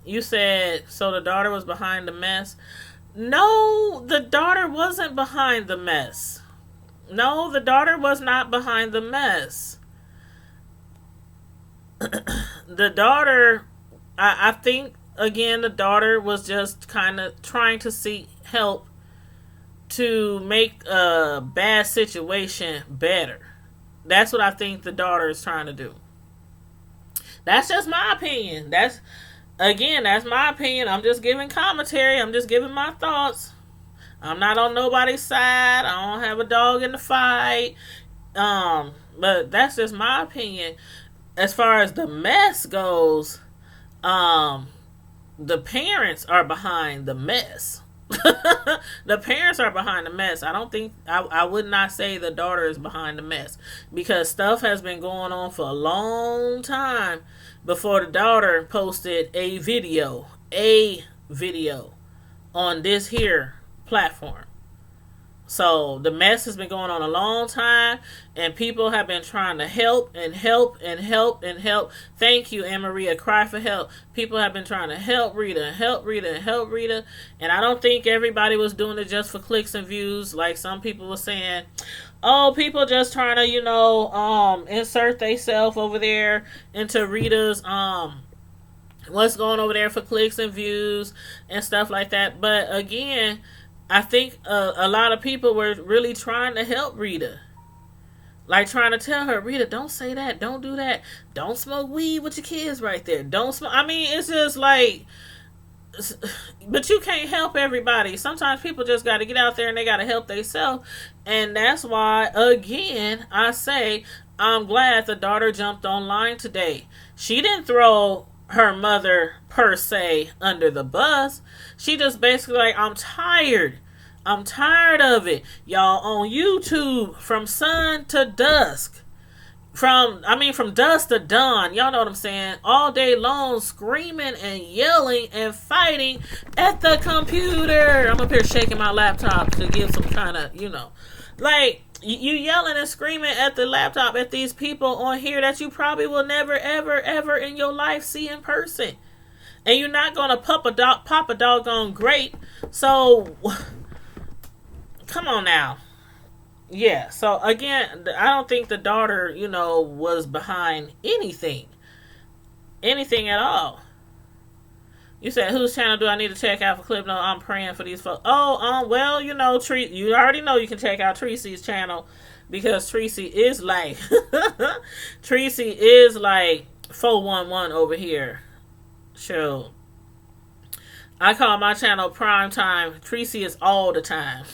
You said, so the daughter was behind the mess. No, the daughter wasn't behind the mess. No, the daughter was not behind the mess. The daughter, I think, again, the daughter was just kind of trying to seek help to make a bad situation better. That's what I think the daughter is trying to do. That's just my opinion. That's my opinion. I'm just giving commentary. I'm just giving my thoughts. I'm not on nobody's side. I don't have a dog in the fight. But that's just my opinion. As far as the mess goes, the parents are behind the mess. The parents are behind the mess. I would not say the daughter is behind the mess, because stuff has been going on for a long time before the daughter posted a video on this here platform. So the mess has been going on a long time, and people have been trying to help and help and help and help. Thank you, Anne Maria. Cry for help. People have been trying to help Rita and help Rita and help Rita. And I don't think everybody was doing it just for clicks and views. Like some people were saying, oh, people just trying to, insert themselves over there into Rita's, what's going over there for clicks and views and stuff like that. But again, I think a lot of people were really trying to help Rita. Like trying to tell her, Rita, don't say that. Don't do that. Don't smoke weed with your kids right there. Don't smoke. I mean, it's just like, but you can't help everybody. Sometimes people just got to get out there and they got to help themselves. And that's why, again, I say, I'm glad the daughter jumped online today. She didn't throw her mother per se under the bus. She just basically like, I'm tired of it, y'all, on YouTube from sun to dusk, from dusk to dawn, y'all know what I'm saying, all day long, screaming and yelling and fighting at the computer. I'm up here shaking my laptop to give some kind of, like, you yelling and screaming at the laptop at these people on here that you probably will never, ever, ever in your life see in person. And you're not going to pop a doggone grape. So, come on now. Yeah, so again, I don't think the daughter, was behind anything. Anything at all. You said, whose channel do I need to check out for clip? No, I'm praying for these folks. Oh, well, you already know you can check out Tracy's channel, because Tracy is like, Tracy is like 411 over here. Sure. I call my channel Prime Time. Tracy is all the time.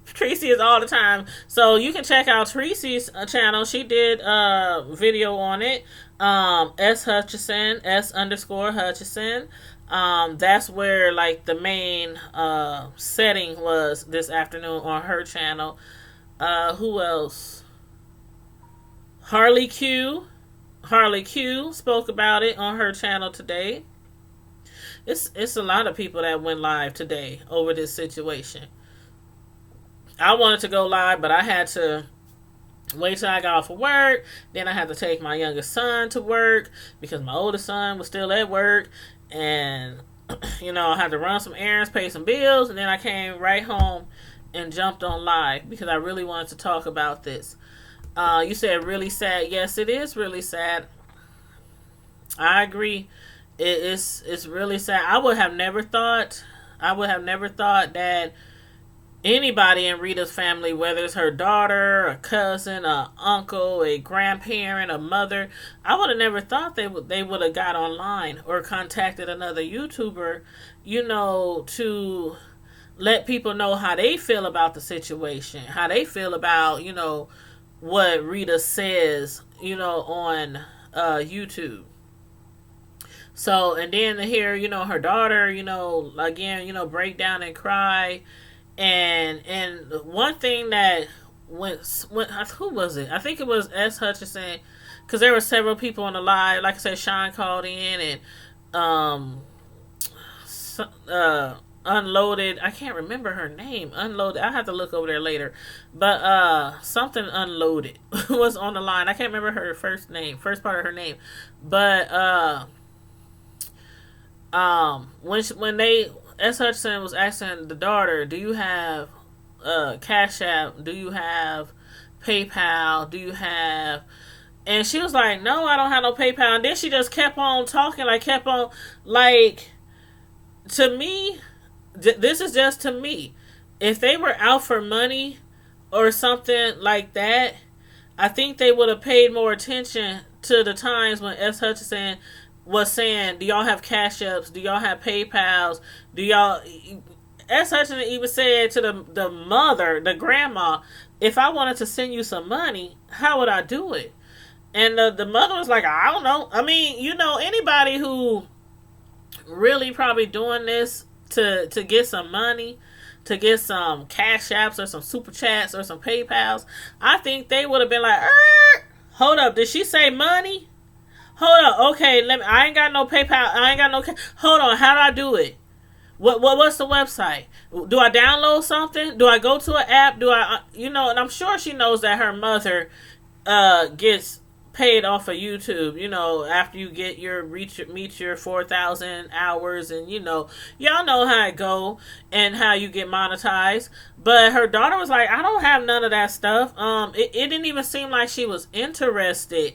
Tracy is all the time. So you can check out Tracy's channel. She did a video on it. S Hutchison, S_Hutchison. That's where like the main setting was this afternoon on her channel. Who else? Harley Q spoke about it on her channel today. It's a lot of people that went live today over this situation. I wanted to go live, but I had to wait till I got off of work. Then I had to take my youngest son to work because my oldest son was still at work. And, I had to run some errands, pay some bills. And then I came right home and jumped on live because I really wanted to talk about this. You said really sad. Yes, it is really sad. I agree. It's really sad. I would have never thought that anybody in Rita's family, whether it's her daughter, a cousin, a uncle, a grandparent, a mother, I would have never thought they would have got online or contacted another YouTuber, to let people know how they feel about the situation, how they feel about, what Rita says, on YouTube. So, and then to hear, her daughter, again, break down and cry. And one thing that went, who was it? I think it was S. Hutchison, because there were several people on the live. Like I said, Sean called in and Unloaded. I can't remember her name. Unloaded. I'll have to look over there later. But something Unloaded was on the line. I can't remember her first part of her name. But when S. Hutchinson was asking the daughter, do you have Cash App? Do you have PayPal? Do you have... And she was like, no, I don't have no PayPal. And then she just kept on talking, to me, this is just to me. If they were out for money or something like that, I think they would have paid more attention to the times when S. Hutchinson was saying, do y'all have Cash Apps? Do y'all have PayPals? Do y'all... S. Hutchinson even said to the mother, the grandma, if I wanted to send you some money, how would I do it? And the mother was like, I don't know. I mean, anybody who really probably doing this to get some money, to get some Cash Apps or some Super Chats or some PayPals, I think they would have been like, hold up, did she say money? Hold up, okay, I ain't got no PayPal, I ain't got no, hold on, how do I do it? What's the website? Do I download something? Do I go to an app? Do I And I'm sure she knows that her mother gets paid off of YouTube, after you get meet your 4,000 hours, and y'all know how it go and how you get monetized. But her daughter was like, I don't have none of that stuff. It didn't even seem like she was interested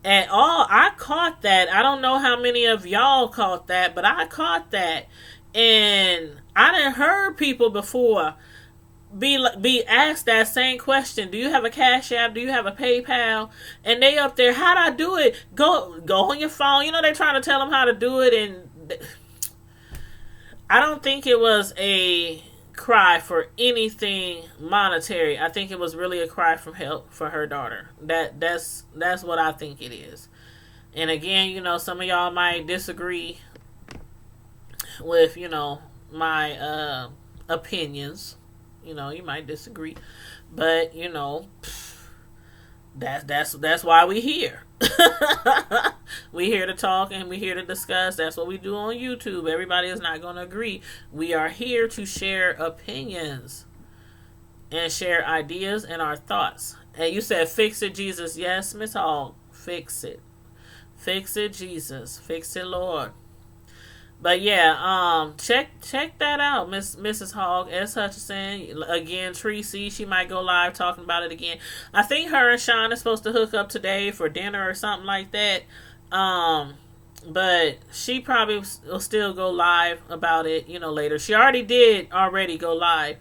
at all. I caught that. I don't know how many of y'all caught that, but I caught that. And I done heard people before be asked that same question. Do you have a Cash App? Do you have a PayPal? And they up there, how'd I do it? Go on your phone. They trying to tell them how to do it. And I don't think it was a cry for anything monetary. I think it was really a cry for help for her daughter. That's what I think it is. And again, some of y'all might disagree with, my opinions. You might disagree, but that's why we here. We here to talk and we here to discuss. That's what we do on YouTube. Everybody is not going to agree. We are here to share opinions and share ideas and our thoughts. And you said, fix it, Jesus. Yes, Miss Hall, fix it. Fix it, Jesus. Fix it, Lord. But yeah, check that out, Mrs. Hogg, S. Hutchinson. Again, Tracy, she might go live talking about it again. I think her and Sean are supposed to hook up today for dinner or something like that. But she probably will still go live about it, later. She did go live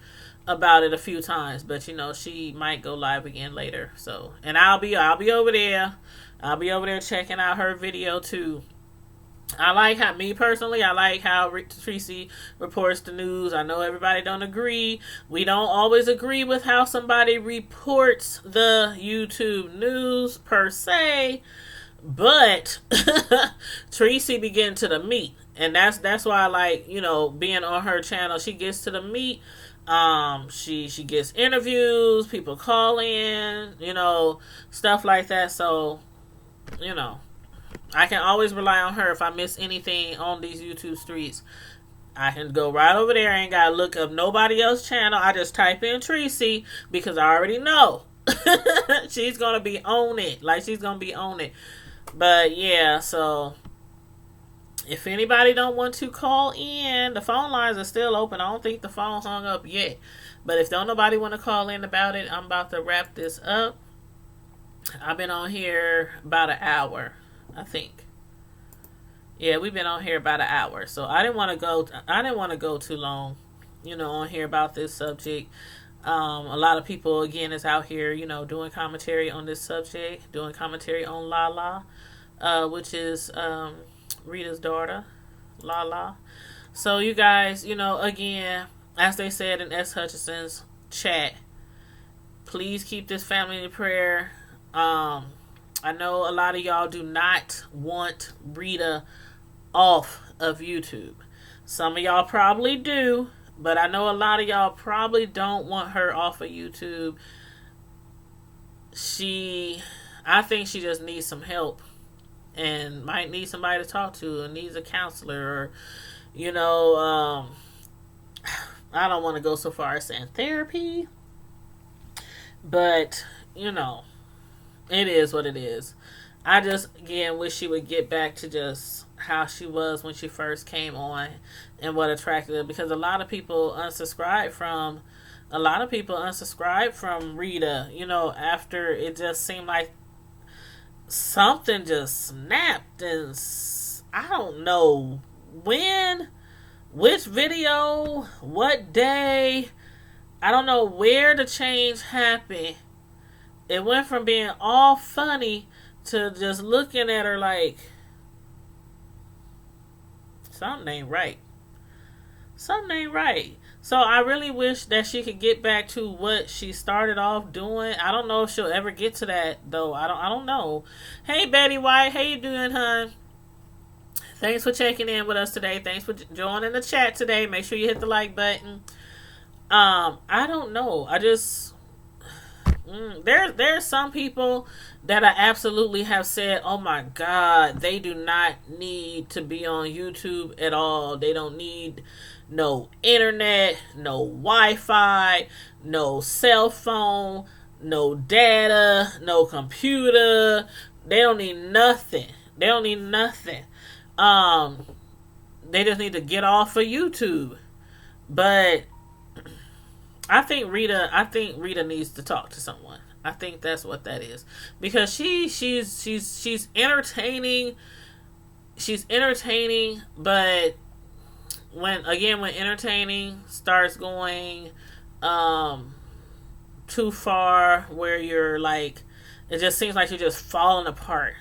about it a few times, but she might go live again later. So, and I'll be over there. I'll be over there checking out her video too. I like how Tracy reports the news. I know everybody don't agree. We don't always agree with how somebody reports the YouTube news per se, but Tracy be getting to the meat, and that's why I like being on her channel. She gets to the meat. She gets interviews, people call in, stuff like that. So I can always rely on her if I miss anything on these YouTube streets. I can go right over there. I ain't got to look up nobody else's channel. I just type in Tracy because I already know she's going to be on it. She's going to be on it. But yeah, so if anybody don't want to call in, the phone lines are still open. I don't think the phone's hung up yet. But if don't nobody want to call in about it, I'm about to wrap this up. I've been on here about an hour, I think. Yeah, we've been on here about an hour, so I didn't want to go too long, on here about this subject. A lot of people again is out here, doing commentary on this subject, doing commentary on Lala, which is Rita's daughter, Lala. So you guys, again, as they said in S. Hutchinson's chat, please keep this family in prayer. I know a lot of y'all do not want Rita off of YouTube. Some of y'all probably do, but I know a lot of y'all probably don't want her off of YouTube. I think she just needs some help and might need somebody to talk to and needs a counselor or, I don't want to go so far as saying therapy, but, it is what it is. I just, again, wish she would get back to just how she was when she first came on and what attracted her. Because a lot of people unsubscribed from Rita, after it just seemed like something just snapped. And I don't know when, which video, what day. I don't know where the change happened. It went from being all funny to just looking at her like something ain't right. Something ain't right. So I really wish that she could get back to what she started off doing. I don't know if she'll ever get to that though. I don't know. Hey Betty White, how you doing, hon? Thanks for checking in with us today. Thanks for joining the chat today. Make sure you hit the like button. I don't know. I just there's some people that I absolutely have said, oh my God, they do not need to be on YouTube at all. They don't need no internet, no Wi-Fi, no cell phone, no data, no computer. They don't need nothing. They don't need nothing. Um, they just need to get off of YouTube. But I think Rita needs to talk to someone. I think that's what that is. Because she's entertaining. She's entertaining, but when entertaining starts going um too far, where you're like, it just seems like you're just falling apart.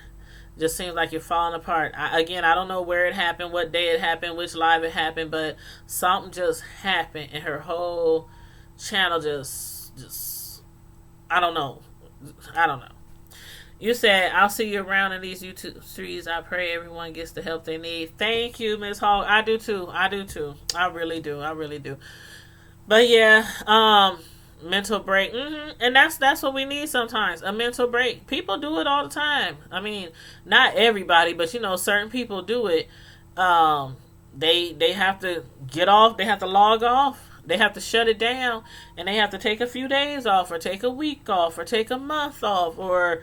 It just seems like you're falling apart. I don't know where it happened, what day it happened, which live it happened, but something just happened, and her whole channel just I don't know. I don't know. You said, I'll see you around in these YouTube streets. I pray everyone gets the help they need. Thank you, Miss Hall. I do too. I do too. I really do. I really do. But yeah, mental break. And that's what we need sometimes. A mental break. People do it all the time. I mean, not everybody, but certain people do it. They have to get off. They have to log off. They have to shut it down, and they have to take a few days off, or take a week off, or take a month off, or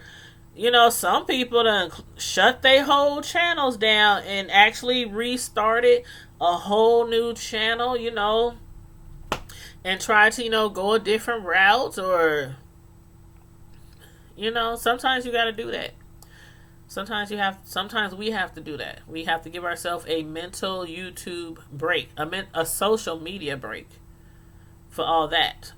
some people done shut their whole channels down and actually restarted a whole new channel, and try to, go a different route, or, sometimes you got to do that. Sometimes we have to do that. We have to give ourselves a mental YouTube break, a social media break for all that,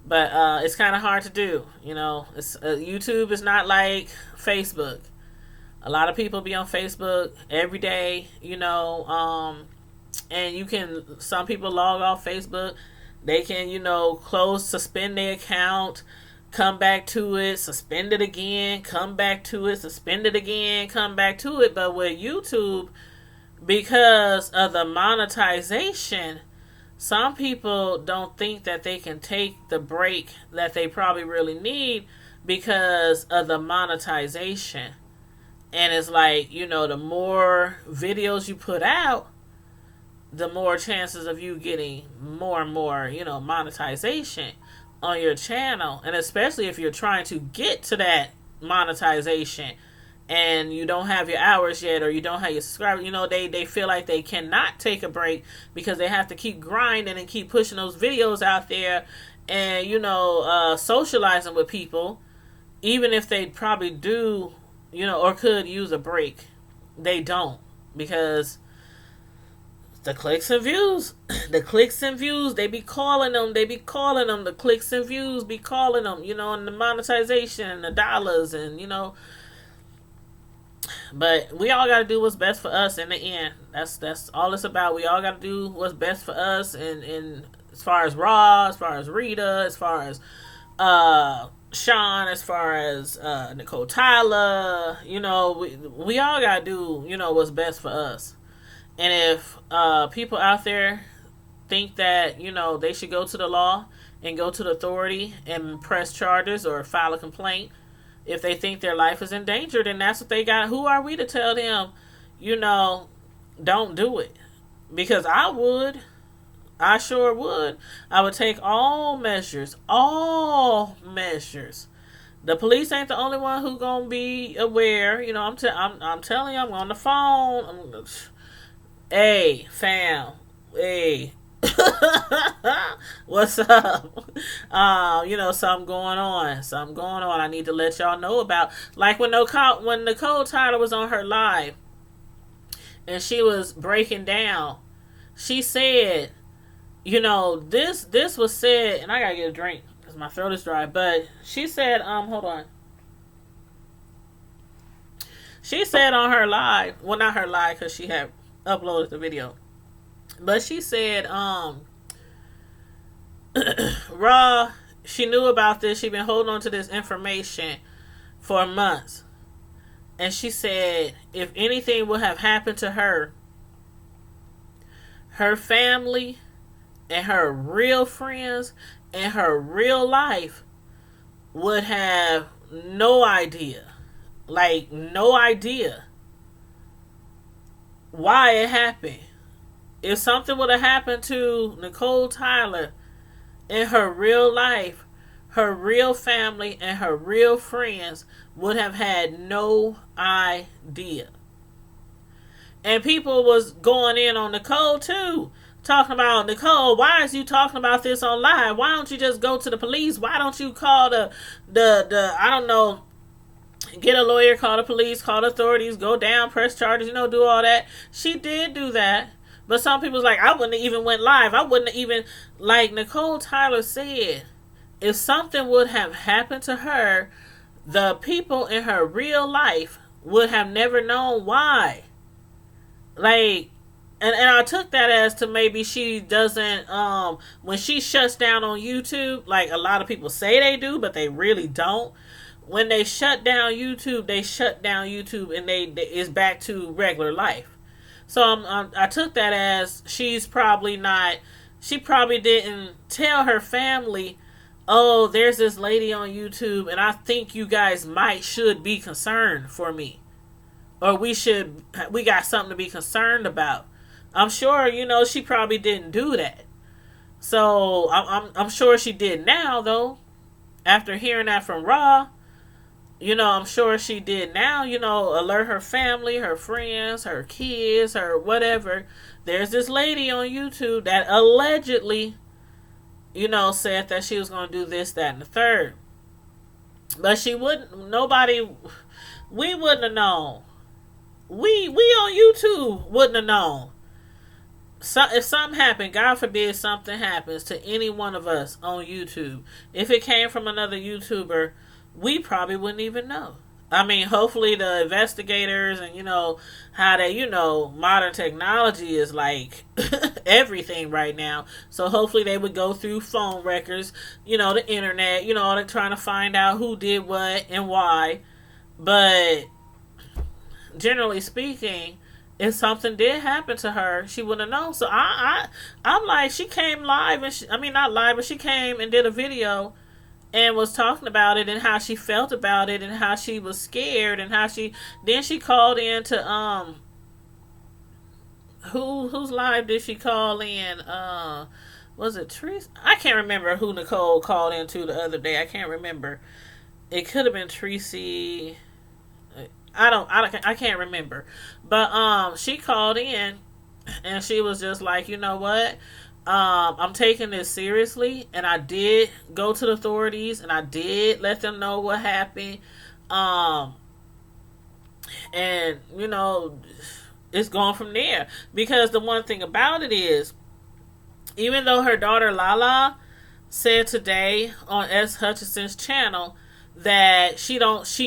But it's kind of hard to do, It's YouTube is not like Facebook. A lot of people be on Facebook every day, and some people log off Facebook. They can, suspend their account, come back to it, suspend it again, come back to it, suspend it again, come back to it. But with YouTube, because of the monetization, some people don't think that they can take the break that they probably really need because of the monetization. And it's like, the more videos you put out, the more chances of you getting more and more, monetization on your channel. And especially if you're trying to get to that monetization and you don't have your hours yet, or you don't have your subscribers, they feel like they cannot take a break because they have to keep grinding and keep pushing those videos out there and, socializing with people, even if they probably do, or could use a break. They don't, because the clicks and views, they be calling them, the clicks and views be calling them, and the monetization and the dollars and, But we all got to do what's best for us in the end. That's all it's about. We all got to do what's best for us. And as far as Raw, as far as Rita, as far as Sean, as far as Nicole Tyler, we all got to do, what's best for us. And if people out there think that, they should go to the law and go to the authority and press charges or file a complaint, if they think their life is in danger, then that's what they got. Who are we to tell them, don't do it? Because I would. I sure would. I would take all measures. All measures. The police ain't the only one who gonna be aware. I'm telling you, I'm on the phone. Hey, fam. Hey. What's up? Something going on. I need to let y'all know about. Like when Nicole Tyler was on her live and she was breaking down, she said, this was said, and I gotta get a drink because my throat is dry. But she said, hold on. She said on her live, well, not her live because she had uploaded the video. But she said, Raw, she knew about this. She'd been holding on to this information for months. And she said, if anything would have happened to her, her family and her real friends and her real life would have no idea. Like, no idea why it happened. If something would have happened to Nicole Tyler in her real life, her real family and her real friends would have had no idea. And people was going in on Nicole too. Talking about, Nicole, why is you talking about this on live? Why don't you just go to the police? Why don't you call the I don't know, get a lawyer, call the police, call the authorities, go down, press charges, do all that. She did do that. But some people's like, I wouldn't have even went live. I wouldn't have even, like Nicole Tyler said, if something would have happened to her, the people in her real life would have never known why. Like, and I took that as to maybe she doesn't, when she shuts down on YouTube, like a lot of people say they do, but they really don't. When they shut down YouTube, they shut down YouTube and they is back to regular life. So I took that as she probably didn't tell her family, oh, there's this lady on YouTube and I think you guys should be concerned for me. Or we got something to be concerned about. I'm sure, she probably didn't do that. So I'm sure she did now, though. After hearing that from Raw, I'm sure she did now, alert her family, her friends, her kids, her whatever. There's this lady on YouTube that allegedly, said that she was going to do this, that, and the third. But we wouldn't have known. We on YouTube wouldn't have known. So if something happened, God forbid something happens to any one of us on YouTube, if it came from another YouTuber, we probably wouldn't even know. I mean, hopefully the investigators and, how they, modern technology is like everything right now. So hopefully they would go through phone records, the internet, they're trying to find out who did what and why. But generally speaking, if something did happen to her, she wouldn't have known. So I'm like, she came live and not live, but she came and did a video and was talking about it and how she felt about it and how she was scared and how she called in to whose live did she call in? Was it Tracy? I can't remember who Nicole called into the other day. I can't remember. It could have been Tracy. I can't remember. But she called in and she was just like, you know what? I'm taking this seriously, and I did go to the authorities and I did let them know what happened. And it's going from there. Because the one thing about it is, even though her daughter Lala said today on S. Hutchinson's channel that she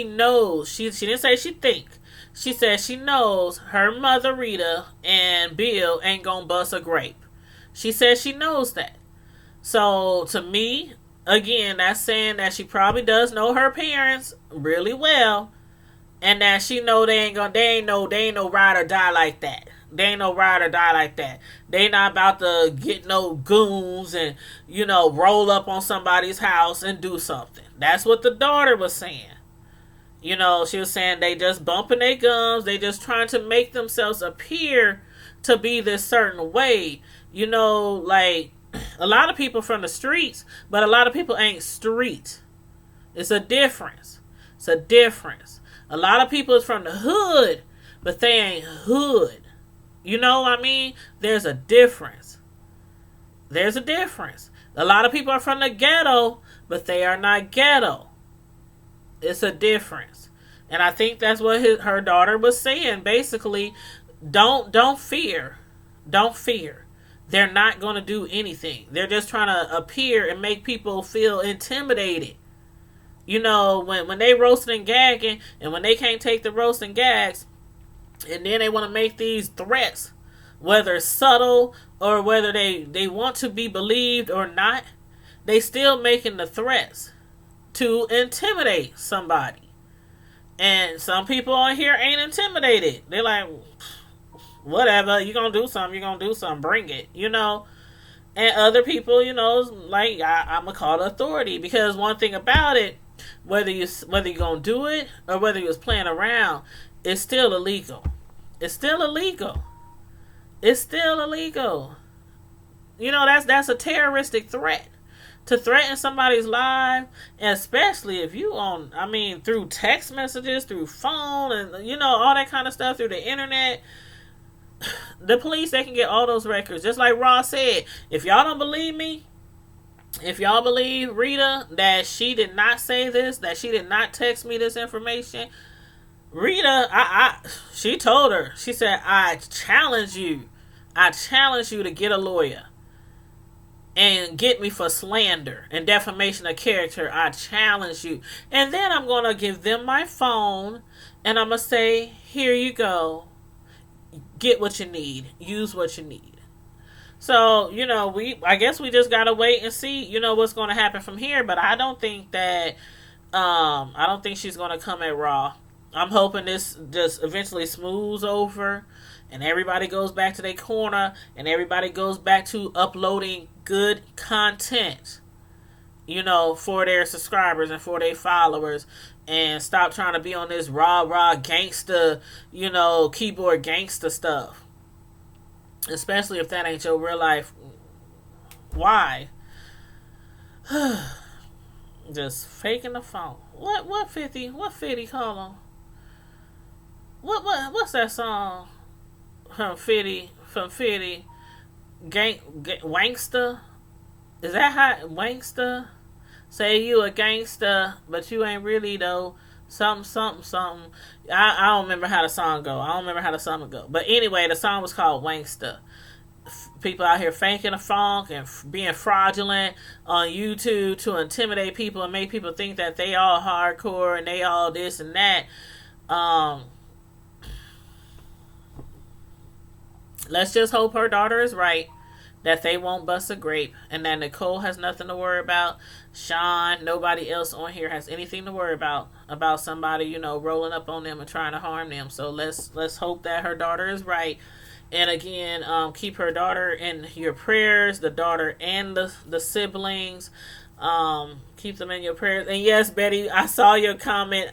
knows, she didn't say she think. She said she knows her mother Rita and Bill ain't gonna bust a grape. She says she knows that. So to me, again, that's saying that she probably does know her parents really well, and that she know they ain't no ride or die like that. They ain't no ride or die like that. They not about to get no goons and roll up on somebody's house and do something. That's what the daughter was saying. She was saying they just bumping their gums. They just trying to make themselves appear to be this certain way. Like a lot of people from the streets, but a lot of people ain't street. It's a difference. A lot of people is from the hood, but they ain't hood. You know what I mean? There's a difference. A lot of people are from the ghetto, but they are not ghetto. It's a difference. And I think that's what her daughter was saying. Basically, don't fear. Don't fear. They're not going to do anything. They're just trying to appear and make people feel intimidated. When they roasting and gagging, and when they can't take the roast and gags, and then they want to make these threats, whether subtle or whether they want to be believed or not, they still making the threats to intimidate somebody. And some people on here ain't intimidated. They're like, whatever, you're going to do something, bring it, And other people, like, I'm going to call the authority. Because one thing about it, Whether you're gonna do it or whether you was playing around, it's still illegal. It's still illegal. It's still illegal. You know, that's a terroristic threat. To threaten somebody's life, and especially if you on, I mean, through text messages, through phone, and all that kind of stuff, through the internet. The police, they can get all those records. Just like Ross said, if y'all don't believe me, if y'all believe Rita that she did not say this, that she did not text me this information, Rita, she told her, she said, I challenge you to get a lawyer and get me for slander and defamation of character. I challenge you. And then I'm going to give them my phone and I'm going to say, here you go. Get what you need. Use what you need. So, I guess we just got to wait and see, what's going to happen from here. But I don't think that, I don't think she's going to come at Raw. I'm hoping this just eventually smooths over and everybody goes back to their corner and everybody goes back to uploading good content, for their subscribers and for their followers, and stop trying to be on this rah gangster, keyboard gangster stuff. Especially if that ain't your real life. Why? Just faking the phone. What 50? What 50 call him? What's that song? From 50 Wankster? Is that how Wankster? Say you a gangster, but you ain't really though. Something. I don't remember how the song go. But anyway, the song was called Wankster. People out here faking a funk and being fraudulent on YouTube to intimidate people and make people think that they all hardcore and they all this and that. Let's just hope her daughter is right, that they won't bust a grape, and that Nicole has nothing to worry about. Sean, nobody else on here has anything to worry about somebody, rolling up on them and trying to harm them. So let's hope that her daughter is right. And again, keep her daughter in your prayers, the daughter and the siblings. Keep them in your prayers. And yes, Betty, I saw your comment.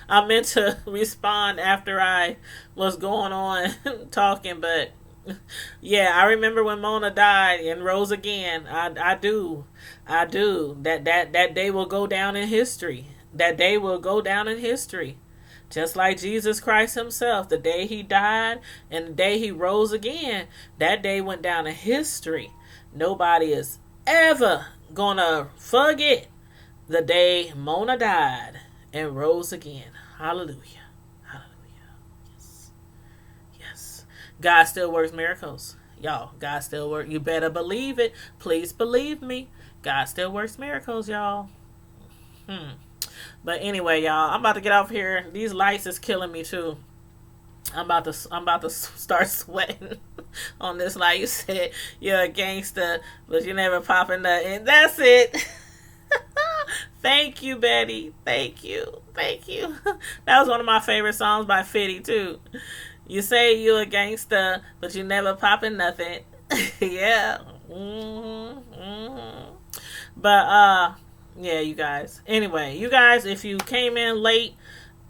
I meant to respond after I was going on talking, but yeah, I remember when Mona died and rose again. I do. That day will go down in history. That day will go down in history. Just like Jesus Christ himself, the day he died and the day he rose again, that day went down in history. Nobody is ever gonna forget the day Mona died and rose again. Hallelujah. Hallelujah. Yes. God still works miracles. Y'all, God still works. You better believe it. Please believe me. God still works miracles, y'all. But anyway, y'all, I'm about to get off here. These lights is killing me too. I'm about to start sweating on this light. You said you're a gangster, but you never popping nothing. That's it. Thank you, Betty. Thank you. That was one of my favorite songs by Fitty too. You say you a gangster, but you never popping nothing. Yeah. But yeah, you guys. Anyway, you guys, if you came in late,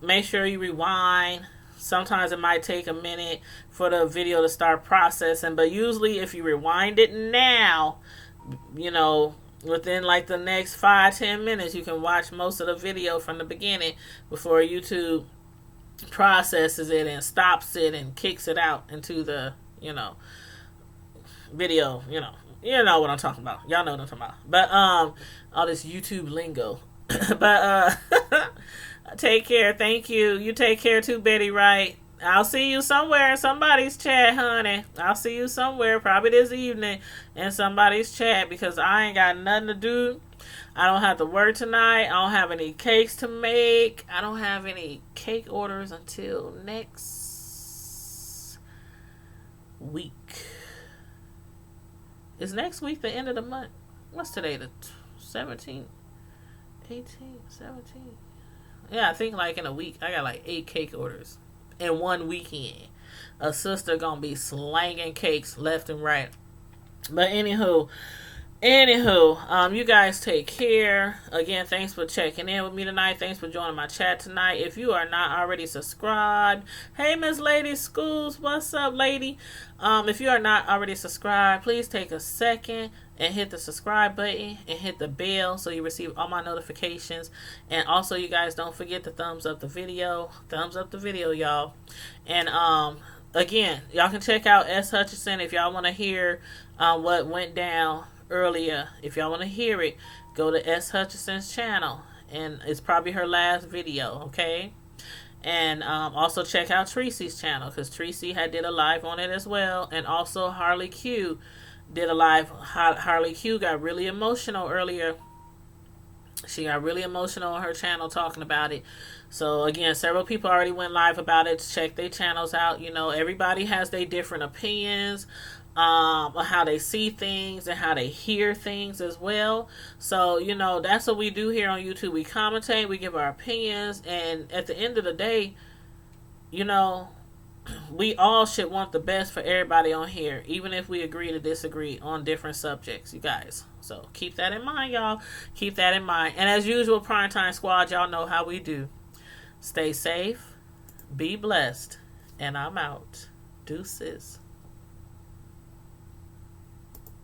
make sure you rewind. Sometimes it might take a minute for the video to start processing, but usually if you rewind it now, within like the next 5-10 minutes, you can watch most of the video from the beginning before YouTube processes it and stops it and kicks it out into the, video, You know what I'm talking about. Y'all know what I'm talking about. But all this YouTube lingo. But take care. Thank you. You take care too, Betty Wright. I'll see you somewhere in somebody's chat, honey. I'll see you somewhere, probably this evening, in somebody's chat, because I ain't got nothing to do. I don't have to work tonight. I don't have any cakes to make. I don't have any cake orders until next week. Is next week the end of the month? What's today? The 17th? 18th? 17th? Yeah, I think like in a week. I got like 8 cake orders in one weekend. A sister gonna be slanging cakes left and right. But anywho, Anywho, you guys take care. Again, thanks for checking in with me tonight. Thanks for joining my chat tonight. If you are not already subscribed, hey Miss Lady Schools, what's up, lady? If you are not already subscribed, please take a second and hit the subscribe button and hit the bell so you receive all my notifications. And also, you guys don't forget to thumbs up the video. Thumbs up the video, y'all. And again, y'all can check out S. Hutchinson if y'all want to hear what went down earlier. If y'all want to hear it, go to S. Hutchinson's channel, and it's probably her last video, okay? And also check out Tracy's channel, because Tracy had did a live on it as well. And also Harley Q did a live. Harley Q got really emotional earlier. She got really emotional on her channel talking about it. So again, several people already went live about it. Check their channels out. You know, everybody has their different opinions on how they see things and how they hear things as well. So, you know, that's what we do here on YouTube. We commentate, we give our opinions, and at the end of the day, you know, we all should want the best for everybody on here, even if we agree to disagree on different subjects, you guys. So keep that in mind, y'all. Keep that in mind. And as usual, Primetime Squad, y'all know how we do. Stay safe, be blessed, and I'm out. Deuces.